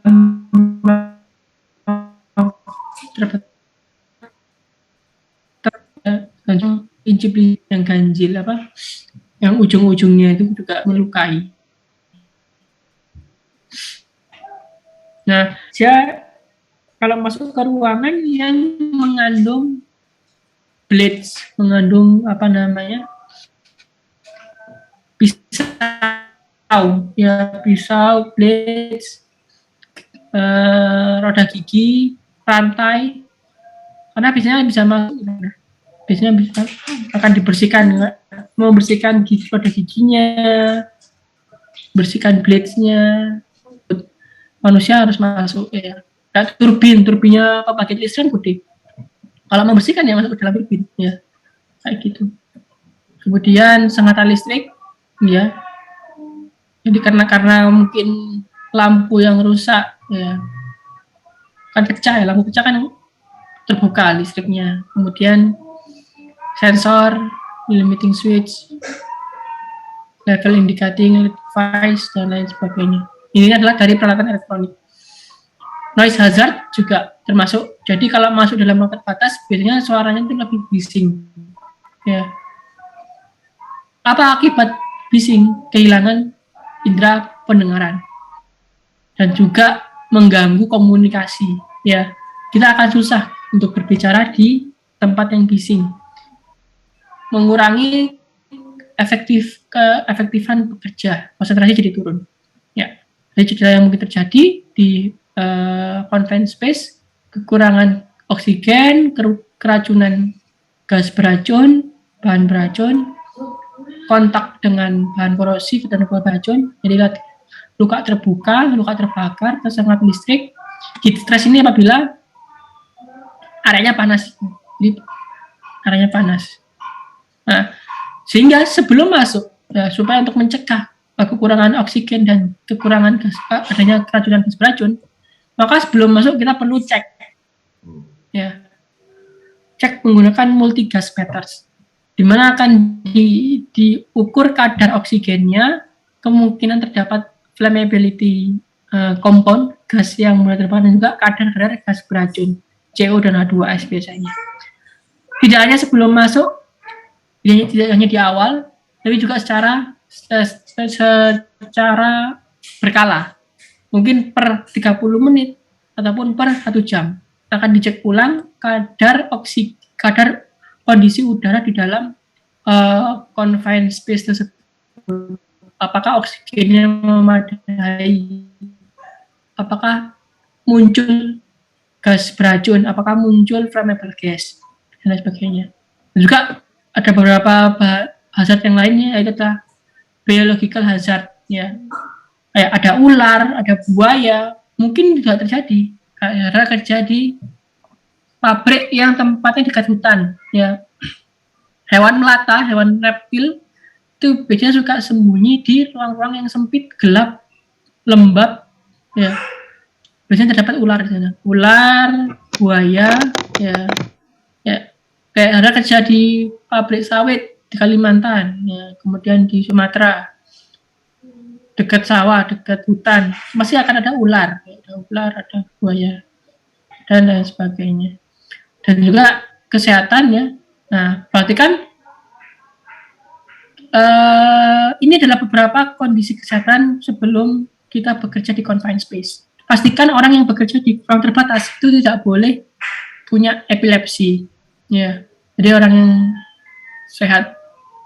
incip yang ganjil apa, yang ujung-ujungnya itu juga melukai. Nah, dia kalau masuk ke ruangan yang mengandung blades, mengandung apa namanya, pisau, ya pisau, blades, roda gigi, rantai, karena biasanya bisa masuk, biasanya bisa akan dibersihkan, membersihkan gigi, roda giginya, bersihkan bladesnya. Manusia harus masuk ya. Dan turbinnya pembangkit listrik gede. Kalau membersihkan ya masuk ke dalam turbin ya. Kayak gitu. Kemudian sengatan listrik ya. Jadi karena mungkin lampu yang rusak ya. Kan pecah ya, lampu pecah kan terbuka listriknya. Kemudian sensor, limiting switch, level indicating device dan lain sebagainya. Ini adalah dari peralatan elektronik. Noise hazard juga termasuk. Jadi kalau masuk dalam ruang terbatas, biasanya suaranya itu lebih bising. Ya. Apa akibat bising? Kehilangan indera pendengaran dan juga mengganggu komunikasi. Ya, kita akan susah untuk berbicara di tempat yang bising. Mengurangi keefektifan bekerja, konsentrasi jadi turun. Ya. Jadi cedera yang mungkin terjadi di confined space, kekurangan oksigen, keracunan gas beracun, bahan beracun, kontak dengan bahan korosif dan beracun, jadi luka terbuka, luka terbakar, tersengat listrik. Heat stress ini apabila areanya panas, jadi areanya panas. Nah, sehingga sebelum masuk, ya, supaya untuk mencegah kekurangan oksigen dan kekurangan gas, adanya keracunan gas beracun, maka sebelum masuk kita perlu cek, ya, cek menggunakan multigas meters, di mana akan diukur kadar oksigennya, kemungkinan terdapat flammability compound, gas yang mulai terbakar, dan juga kadar gas beracun, CO dan H2S biasanya. Tidak hanya sebelum masuk, tidak hanya di awal, tapi juga secara berkala, mungkin per 30 menit ataupun per 1 jam akan dicek ulang kadar kondisi udara di dalam confined space tersebut. Apakah oksigennya memadai, apakah muncul gas beracun, apakah muncul flammable gas dan lain sebagainya. Dan juga ada beberapa hazard yang lainnya, yaitu adalah biological hazard, ya, kayak ada ular, ada buaya, mungkin juga terjadi karena terjadi pabrik yang tempatnya dekat hutan, ya. Hewan melata, hewan reptil itu biasanya suka sembunyi di ruang-ruang yang sempit, gelap, lembab, ya. Biasanya terdapat ular di sana. Ular, buaya, ya. Kayak ada kerja di pabrik sawit di Kalimantan, ya. Kemudian di Sumatera, dekat sawah, dekat hutan, masih akan ada ular, ada buaya, dan lain sebagainya. Dan juga kesehatan, ya. Nah, berarti kan ini adalah beberapa kondisi kesehatan sebelum kita bekerja di confined space. Pastikan orang yang bekerja di ruang terbatas itu tidak boleh punya epilepsi, ya. Jadi orang yang sehat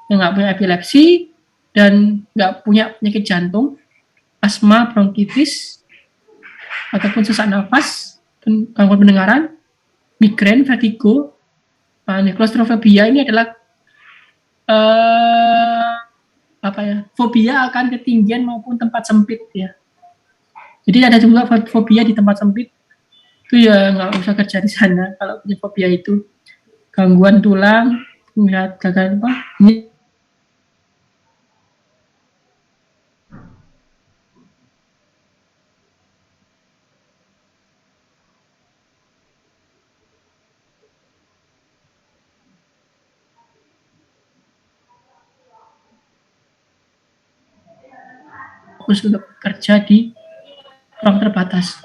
yang nggak punya epilepsi dan nggak punya penyakit jantung, asma, bronkitis, ataupun sesak nafas, gangguan pendengaran, migrain, vertigo, klaustrofobia ini adalah fobia akan ketinggian maupun tempat sempit, ya. Jadi ada juga fobia di tempat sempit, itu ya nggak usah kerja di sana kalau punya fobia itu. Gangguan tulang, melihat gagal apa? Ini fokus untuk kerja di ruang terbatas.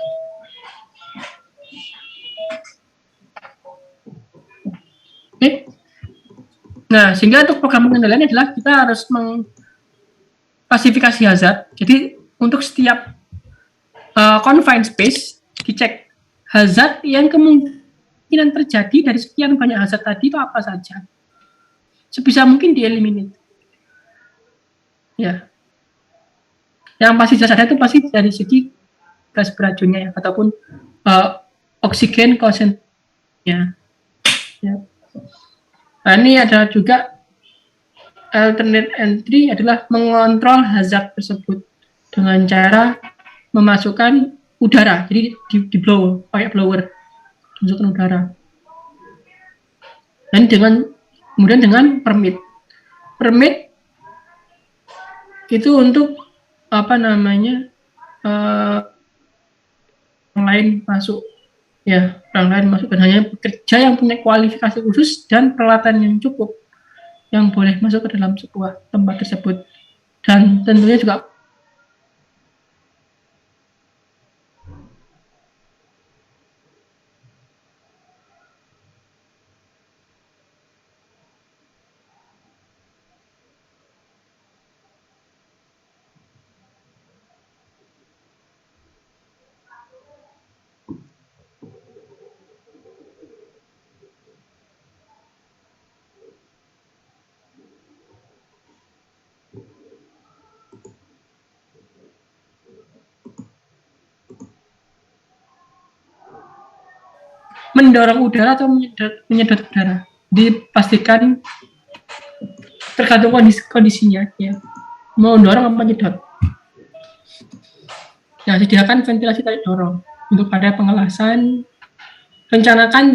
Oke. Nah, sehingga untuk program pengendalian adalah kita harus mengklasifikasi hazard. Jadi untuk setiap confined space dicek hazard yang kemungkinan terjadi dari sekian banyak hazard tadi itu apa saja. Sebisa mungkin dieliminate. Ya. Yang pasti jelas ada itu pasti dari segi gas beracunnya, ya, ataupun oksigen konsentrasinya. Ya. Nah, ini ada juga alternate entry adalah mengontrol hazard tersebut dengan cara memasukkan udara, jadi di blow, pakai blower, masukkan udara. Dan kemudian dengan permit itu untuk orang lain masuk. Ya, orang lain masuk dan hanya pekerja yang punya kualifikasi khusus dan peralatan yang cukup yang boleh masuk ke dalam sebuah tempat tersebut. Dan tentunya juga mendorong udara atau menyedot udara. Dipastikan tergantung kondisinya, ya. Mau dorong apa menyedot. Nah, sediakan ventilasi tarik dorong untuk pada pengelasan. Rencanakan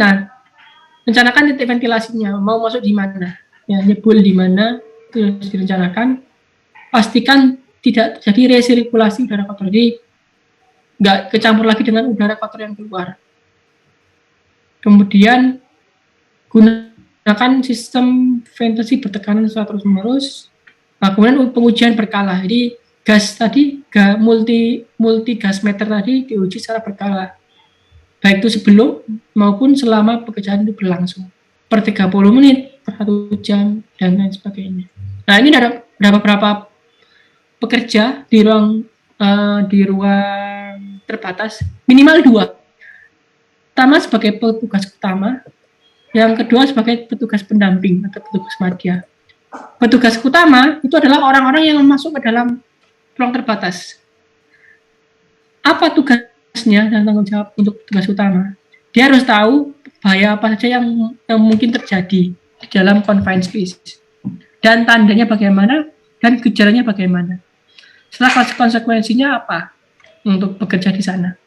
titik ventilasinya, mau masuk di mana, ya, nyebul di mana, itu harus direncanakan. Pastikan tidak terjadi resirkulasi udara kotor, jadi nggak kecampur lagi dengan udara kotor yang keluar. Kemudian gunakan sistem ventilasi bertekanan secara terus-menerus. Nah, kemudian pengujian berkala. Jadi gas tadi, multi gas meter tadi diuji secara berkala. Baik itu sebelum maupun selama pekerjaan itu berlangsung. Per 30 menit, per 1 jam, dan lain sebagainya. Nah, ini ada beberapa pekerja di ruang terbatas, minimal 2. Pertama sebagai petugas utama, yang kedua sebagai petugas pendamping atau petugas madya. Petugas utama itu adalah orang-orang yang masuk ke dalam ruang terbatas. Apa tugasnya dan tanggung jawab untuk petugas utama? Dia harus tahu bahaya apa saja yang mungkin terjadi di dalam confined space, dan tandanya bagaimana, dan gejalanya bagaimana. Setelah konsekuensinya apa untuk bekerja di sana.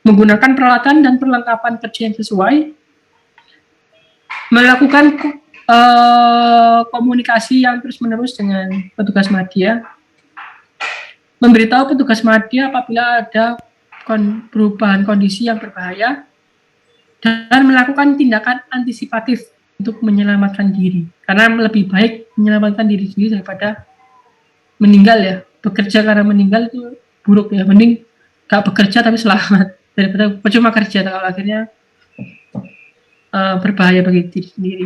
Menggunakan peralatan dan perlengkapan kerja yang sesuai, melakukan komunikasi yang terus-menerus dengan petugas madya, memberitahu petugas madya apabila ada perubahan kondisi yang berbahaya, dan melakukan tindakan antisipatif untuk menyelamatkan diri. Karena lebih baik menyelamatkan diri sendiri daripada meninggal ya. Bekerja karena meninggal itu buruk ya. Mending gak bekerja tapi selamat daripada percuma kerja kalau akhirnya berbahaya bagi diri sendiri.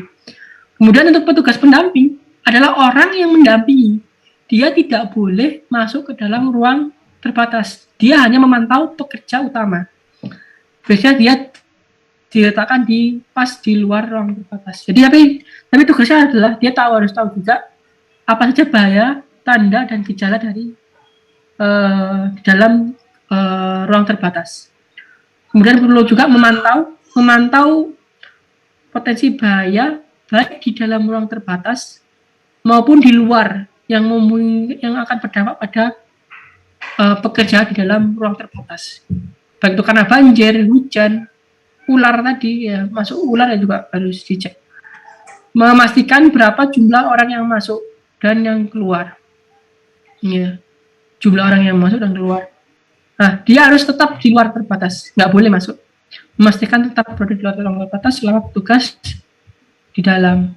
Kemudian untuk petugas pendamping adalah orang yang mendampingi. Dia tidak boleh masuk ke dalam ruang terbatas. Dia hanya memantau pekerja utama. Biasanya dia diletakkan pas di luar ruang terbatas. Jadi tapi tugasnya adalah dia harus tahu juga apa saja bahaya, tanda dan gejala dari di dalam ruang terbatas. Kemudian perlu juga memantau potensi bahaya baik di dalam ruang terbatas maupun di luar yang akan berdampak pada pekerjaan di dalam ruang terbatas. Baik itu karena banjir, hujan, ular tadi ya, masuk ular ya juga harus dicek. Memastikan berapa jumlah orang yang masuk dan yang keluar. Ya, jumlah orang yang masuk dan keluar. Nah, dia harus tetap di luar terbatas, nggak boleh masuk. Memastikan tetap berada di luar ruang terbatas selama petugas di dalam.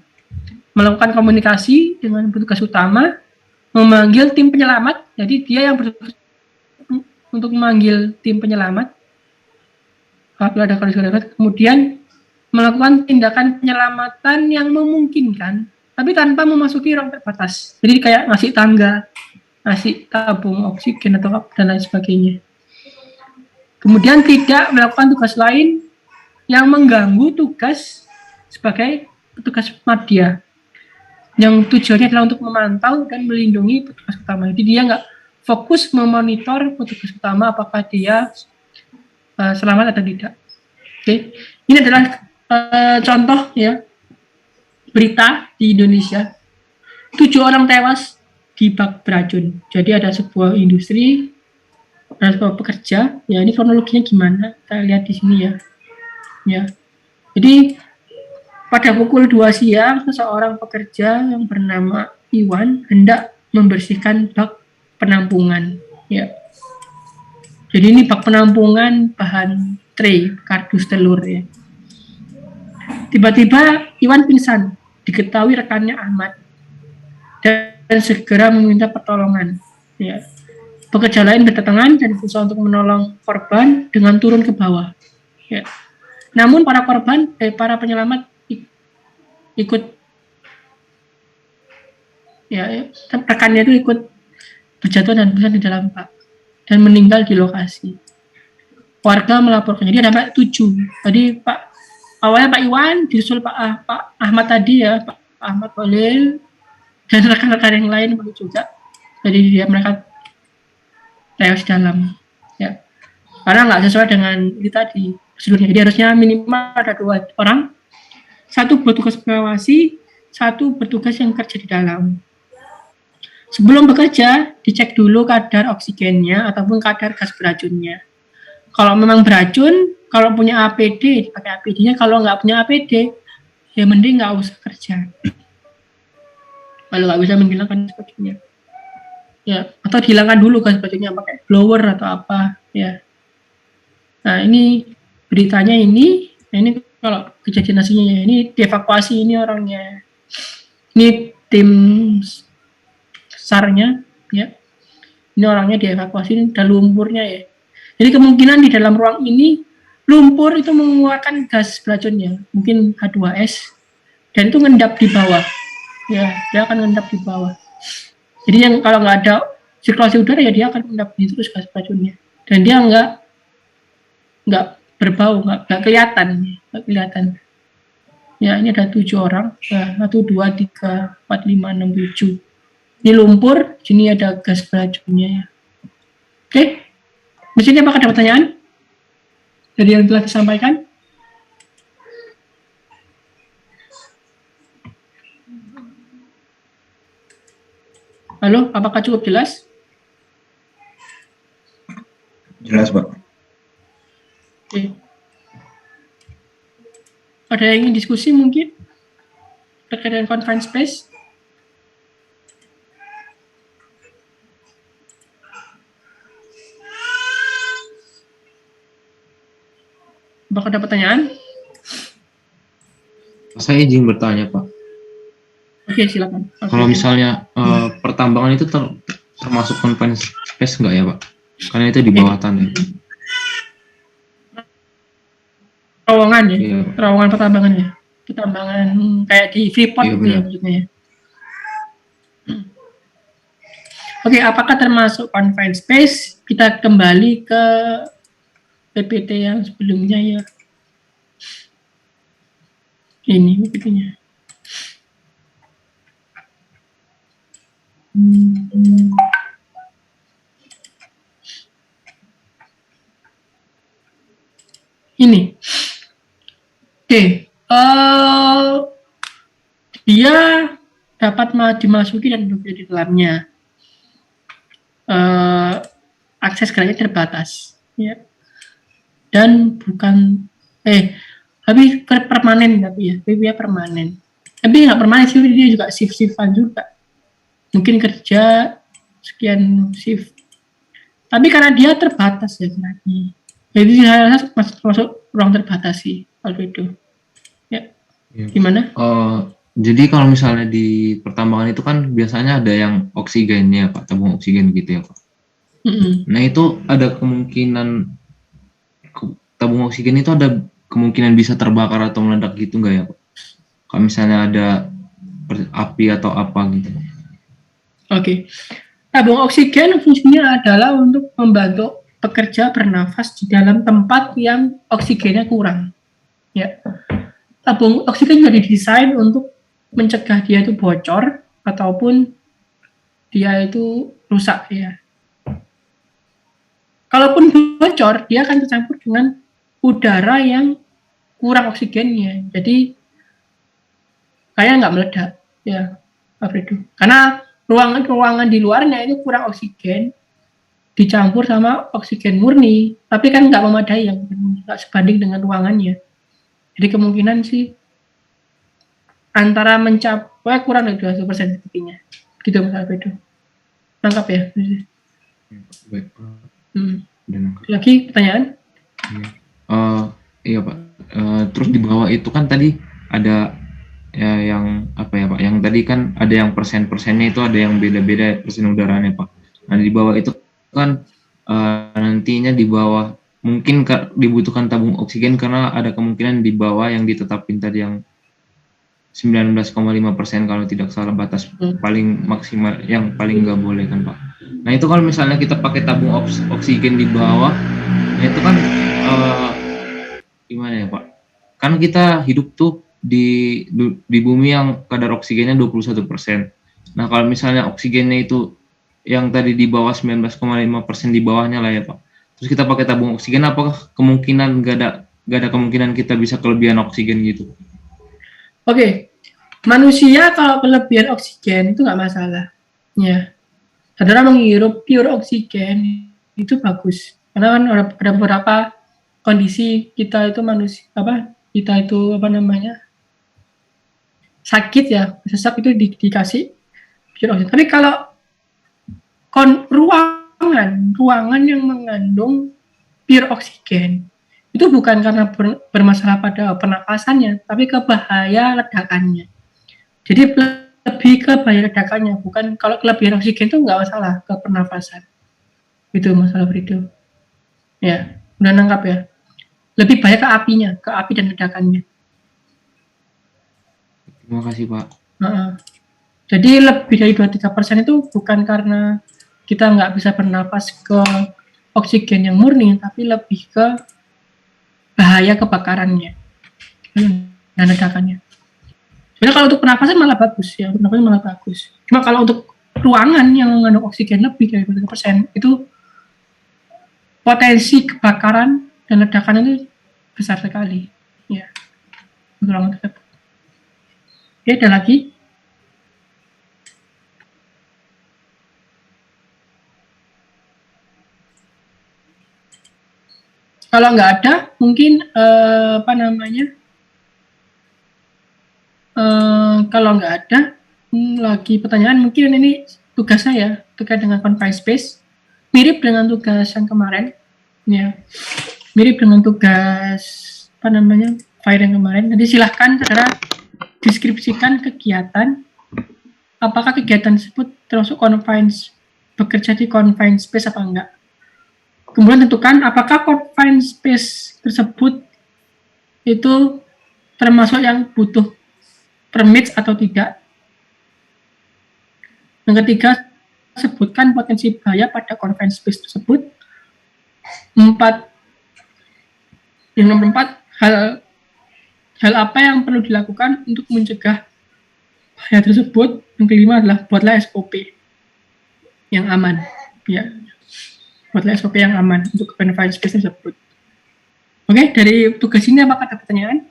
Melakukan komunikasi dengan petugas utama, memanggil tim penyelamat. Jadi dia yang bertugas untuk memanggil tim penyelamat apabila ada kondisi darurat, kemudian melakukan tindakan penyelamatan yang memungkinkan, tapi tanpa memasuki ruang terbatas. Jadi kayak ngasih tangga, ngasih tabung oksigen atau dan lain sebagainya. Kemudian tidak melakukan tugas lain yang mengganggu tugas sebagai petugas madya, yang tujuannya adalah untuk memantau dan melindungi petugas utama. Jadi dia nggak fokus memonitor petugas utama apakah dia selamat atau tidak. Oke, ini adalah contoh ya berita di Indonesia. 7 orang tewas di bak beracun. Jadi ada sebuah industri, ada sebuah pekerja. Ya ini kronologinya gimana? Kita lihat di sini ya. Ya, jadi pada pukul 2 siang seseorang pekerja yang bernama Iwan hendak membersihkan bak penampungan. Ya. Jadi ini bak penampungan bahan tray, kardus telur ya. Tiba-tiba Iwan pingsan, diketahui rekannya Ahmad dan segera meminta pertolongan. Ya. Pekerja lain berdatangan dan berusaha untuk menolong korban dengan turun ke bawah. Ya. Namun para penyelamat ikut ya, rekannya itu ikut berjatuhan dan pingsan di dalam bak dan meninggal di lokasi. Warga melaporkan. Jadi ada 7. Tadi awalnya Pak Iwan, disusul Pak Ahmad tadi ya, Pak Ahmad Khalil dan rekan-rekan yang lain juga. Jadi mereka tewas dalam ya. Karena nggak sesuai dengan itu tadi prosedurnya. Jadi harusnya minimal ada 2 orang. 1 bertugas mengawasi, 1 bertugas yang kerja di dalam. Sebelum bekerja, dicek dulu kadar oksigennya ataupun kadar gas beracunnya. Kalau memang beracun, kalau punya APD, dipakai APD-nya. Kalau nggak punya APD, ya mending nggak usah kerja. Kalau nggak bisa menghilangkan gas beracunnya. Ya, atau dihilangkan dulu gas beracunnya pakai blower atau apa. Ya. Nah, ini beritanya ini. Nah, ini kalau kejadian aslinya ini dievakuasi ini orangnya. Ini tim SAR-nya ya. Ini orangnya dievakuasi, ini ada lumpurnya ya. Jadi kemungkinan di dalam ruang ini lumpur itu mengeluarkan gas beracunnya, mungkin H2S, dan itu ngendap di bawah. Ya, dia akan ngendap di bawah. Jadi yang kalau nggak ada sirkulasi udara ya dia akan ngendap di terus gas beracunnya. Dan dia nggak berbau, nggak kelihatan. Ya, ini ada 7 orang. Ya, 1, 2, 3, 4, 5, 6, 7. Ini lumpur, sini ada gas beracunnya ya. Oke. Di sini apakah ada pertanyaan dari yang telah disampaikan? Halo, apakah cukup jelas? Jelas, Pak. Oke. Ada yang ingin diskusi mungkin? terkait dengan confined space? Apakah ada pertanyaan? Saya izin bertanya, Pak. Oke, silakan. Kalau misalnya pertambangan itu termasuk confined space nggak ya, Pak? Karena itu di bawah tanah. Terowongan ya, Iya. terowongan pertambangan ya. Pertambangan kayak di Freeport Iya, gitu ya benar. maksudnya ya. Oke, apakah termasuk confined space? Kita kembali ke PPT yang sebelumnya ya. Ini PPT-nya. Ini. Oke. Dia dapat dimasuki dan duduk di dalamnya. Akses geraknya terbatas. Ya. Dan bukan tapi permanen tapi ya, dia permanen. Tapi nggak permanen sih, dia juga shift-shiftan juga. Mungkin kerja sekian shift. Tapi karena dia terbatas ya geraknya. Jadi saya rasa masuk ruang terbatas sih, Alfredo. Ya. Gimana? Jadi kalau misalnya di pertambangan itu kan biasanya ada yang oksigennya, Pak, tabung oksigen gitu ya, Pak. Nah itu ada kemungkinan tabung oksigen itu ada kemungkinan bisa terbakar atau meledak gitu nggak ya, Pak? Kalau misalnya ada api atau apa gitu. Oke. Tabung oksigen fungsinya adalah untuk membantu pekerja bernafas di dalam tempat yang oksigennya kurang. Ya. Tabung oksigen juga didesain untuk mencegah dia itu bocor ataupun dia itu rusak ya. Kalaupun bocor, dia akan tercampur dengan udara yang kurang oksigennya. Jadi kayak nggak meledak ya, Alfredo. Karena ruangan di luarnya itu kurang oksigen dicampur sama oksigen murni, tapi kan nggak memadai, yang nggak sebanding dengan ruangannya. Jadi kemungkinan sih antara mencapai kurang dari 20% sepertinya. Gitu Mas Alfredo. Lengkap ya? Baik. Lagi pertanyaan? Iya Pak. Terus di bawah itu kan tadi ada ya, yang apa ya Pak? Yang tadi kan ada yang persennya itu ada yang beda-beda persen udaranya Pak. Nah di bawah itu kan nantinya di bawah mungkin dibutuhkan tabung oksigen karena ada kemungkinan di bawah yang ditetapin tadi yang 19,5% kalau tidak salah batas paling maksimal yang paling nggak boleh kan Pak. Nah itu kalau misalnya kita pakai tabung oksigen di bawah, nah itu kan gimana ya Pak? Kan kita hidup tuh di bumi yang kadar oksigennya 21%. Nah kalau misalnya oksigennya itu yang tadi di bawah 19,5% di bawahnya lah ya Pak. Terus kita pakai tabung oksigen, apakah kemungkinan nggak ada kemungkinan kita bisa kelebihan oksigen gitu? Oke, manusia kalau kelebihan oksigen itu nggak masalah, ya. Saudara menghirup pure oksigen itu bagus, karena kan ada beberapa kondisi kita itu sakit ya, sesak itu dikasih pure oksigen. Tapi kalau ruangan yang mengandung pure oksigen itu bukan karena bermasalah pada pernapasannya, tapi ke bahaya ledakannya. Jadi lebih ke bahaya ledakannya, bukan kalau kelebihan oksigen itu nggak masalah ke pernapasan. Itu masalah Frido. Ya, udah nangkap ya. Lebih bahaya ke apinya, ke api dan ledakannya. Terima kasih Pak. Jadi lebih dari 23% itu bukan karena kita nggak bisa bernapas ke oksigen yang murni, tapi lebih ke bahaya kebakarannya dan ledakannya. Sebenarnya kalau untuk pernapasan malah bagus ya, pernapasan malah bagus. Cuma kalau untuk ruangan yang mengandung oksigen lebih dari 20% itu potensi kebakaran dan ledakan itu besar sekali. Ya, ruangan tersebut. Oke, ada lagi? Kalau nggak ada, mungkin Kalau nggak ada lagi pertanyaan, mungkin ini tugas saya terkait dengan confined space, mirip dengan tugas yang kemarin, ya, mirip dengan tugas fire yang kemarin. Nanti silahkan saudara deskripsikan kegiatan, apakah kegiatan tersebut termasuk bekerja di confined space apa enggak. Kemudian tentukan apakah confined space tersebut itu termasuk yang butuh permit atau tidak. Yang ketiga, sebutkan potensi bahaya pada confined space tersebut. Yang nomor 4, hal apa yang perlu dilakukan untuk mencegah bahaya tersebut. Yang kelima adalah buatlah SOP yang aman, ya, buatlah SOP yang aman untuk confined space tersebut. Oke, dari tugas ini apakah ada pertanyaan?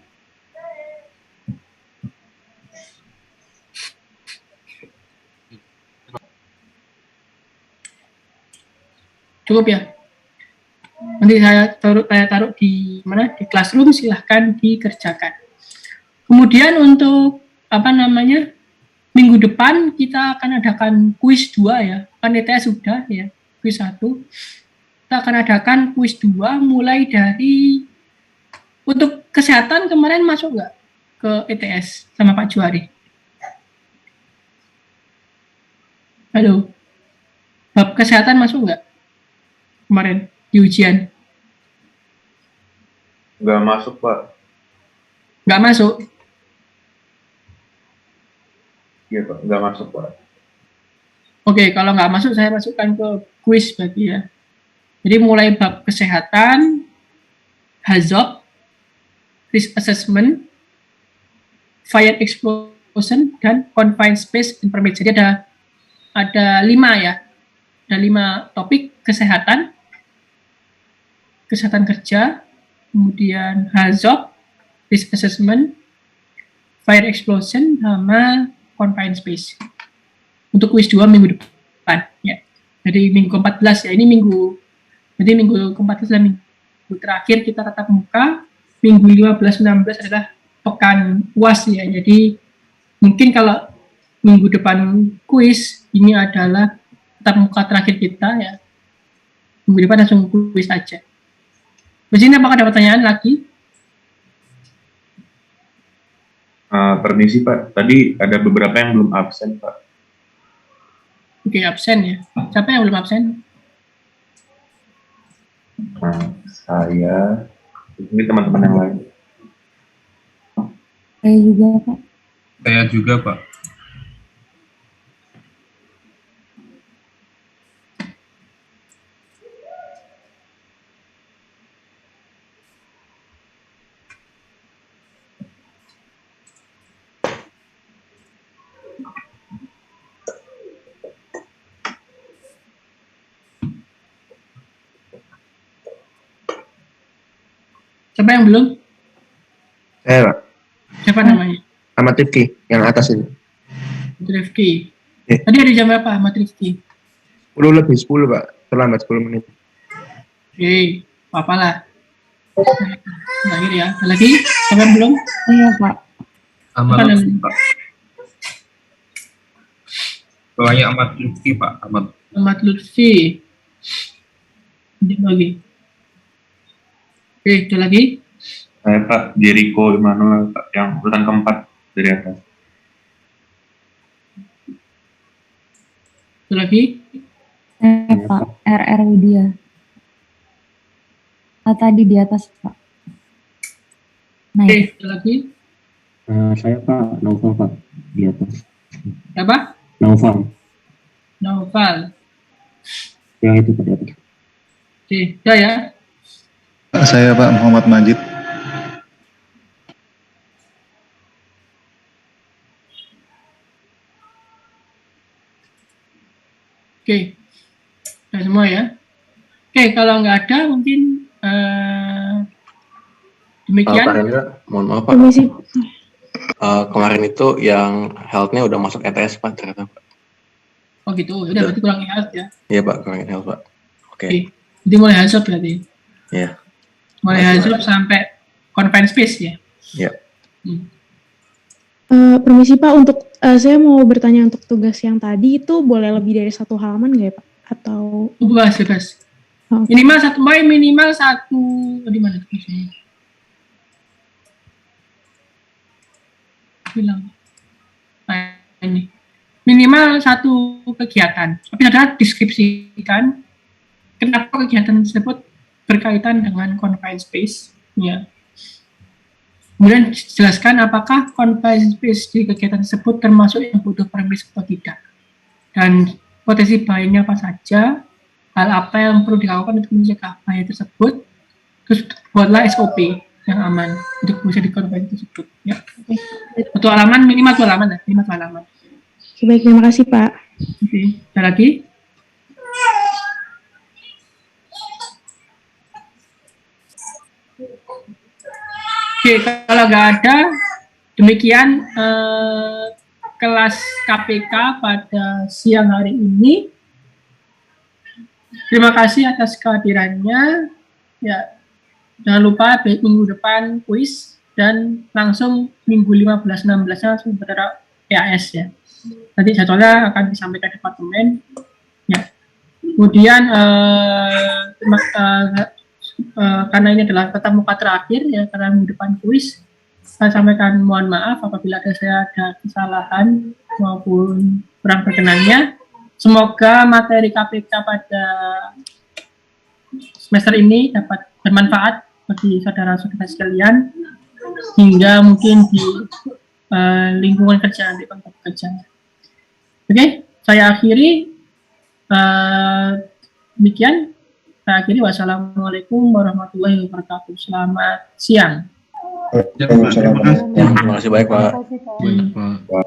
Cukup ya? Nanti saya taruh di mana, di classroom, silahkan dikerjakan. Kemudian untuk minggu depan kita akan adakan kuis 2 ya, kan ETS sudah ya, kuis 1. Kita akan adakan kuis 2 mulai dari, untuk kesehatan kemarin masuk nggak ke ETS sama Pak Juari? Halo, bab kesehatan masuk nggak kemarin di ujian? Nggak masuk, Pak. Nggak masuk? Iya, Pak. Nggak masuk, Pak. Oke, kalau nggak masuk, saya masukkan ke kuis berarti ya. Jadi mulai bab kesehatan, HAZOP, risk assessment, fire explosion, dan confined space and permit. Jadi ada 5 ya. Ada 5 topik: kesehatan kerja, kemudian HAZOP, risk assessment, fire explosion, sama confined space. Untuk kuis 2 minggu depan ya. Jadi minggu ke-14 ya, ini minggu ke-14 adalah minggu terakhir kita tatap muka. Minggu 15-16 adalah pekan UAS ya. Jadi mungkin kalau minggu depan kuis, ini adalah tatap muka terakhir kita ya. Minggu depan langsung kuis aja. Di sini apakah ada pertanyaan lagi? Permisi, Pak. Tadi ada beberapa yang belum absen, Pak. Oke, absen ya. Siapa yang belum absen? Saya, ini teman-teman yang lain. Saya juga, Pak. Saya juga, Pak. Siapa yang belum? Saya, Pak. Siapa namanya? Ahmad Rifki, yang atas ini. Rifki. Tadi ada jam berapa Ahmad Rifki? 10 lebih 10, Pak. Terlambat 10 menit. Oke, apa-apalah. Terakhir ya. Ada lagi? Siapa yang belum? Iya, Pak. Ahmad Apa Lutfi, namanya? Pak. Bawahnya Ahmad Lutfi, Pak. Ahmad Lutfi. Ada lagi? Oke, ada lagi? Saya, Pak, Jericho Immanuel, Pak, yang urutan keempat dari atas. Ada lagi? Pak. RR Widya. Tadi di atas, Pak. Oke, ada lagi? Saya, Pak, Naufal, Pak, di atas. Siapa? Naufal. Naufal. Yang itu, Pak, di atas. Oke, udah ya. Saya Pak Muhammad Majid. Oke, udah semua ya. Oke, kalau nggak ada mungkin demikian. Pak Rendra, mohon maaf Pak. Kemarin itu yang health-nya udah masuk ETS Pak ternyata Pak. Oh gitu, udah berarti kurang health ya. Iya Pak, kurangin health Pak. Oke. Jadi mulai HAZOP berarti. Iya. Mulai HAZOP sampai confined space ya. Iya. Permisi Pak, untuk saya mau bertanya untuk tugas yang tadi itu boleh lebih dari 1 halaman nggak ya Pak? Atau Bebas. Minimal 1 poin, minimal 1 di mana tulisannya? Bilang. Nah, ini. Minimal 1 kegiatan. Tapi saudara deskripsikan kenapa kegiatan tersebut berkaitan dengan confined space. Ya. Kemudian jelaskan apakah confined space di kegiatan tersebut termasuk yang butuh premis atau tidak. Dan potensi bahayanya apa saja, hal apa yang perlu dilakukan untuk mencegah bahaya tersebut, terus buatlah SOP yang aman untuk bisa di confined tersebut. Ya. 1 halaman, minimal 2 halaman ya, minimal 2 halaman. Oke, baik, terima kasih Pak. Oke, ada lagi? Oke, kalau nggak ada, demikian kelas KPK pada siang hari ini. Terima kasih atas kehadirannya. Ya, jangan lupa minggu depan kuis dan langsung minggu 15-16-nya langsung bergerak PAS ya. Nanti jadwalnya akan disampaikan departemen. Ya. Kemudian karena ini adalah tatap muka terakhir ya, karena minggu depan kuis, saya sampaikan mohon maaf apabila saya ada kesalahan maupun kurang berkenannya. Semoga materi KPK pada semester ini dapat bermanfaat bagi saudara-saudara sekalian hingga mungkin di lingkungan kerja di tempat kerja. Oke, saya akhiri. Demikian. Saya akhiri. Wassalamualaikum warahmatullahi wabarakatuh. Selamat siang. Terima kasih baik Pak. Baik, Pak.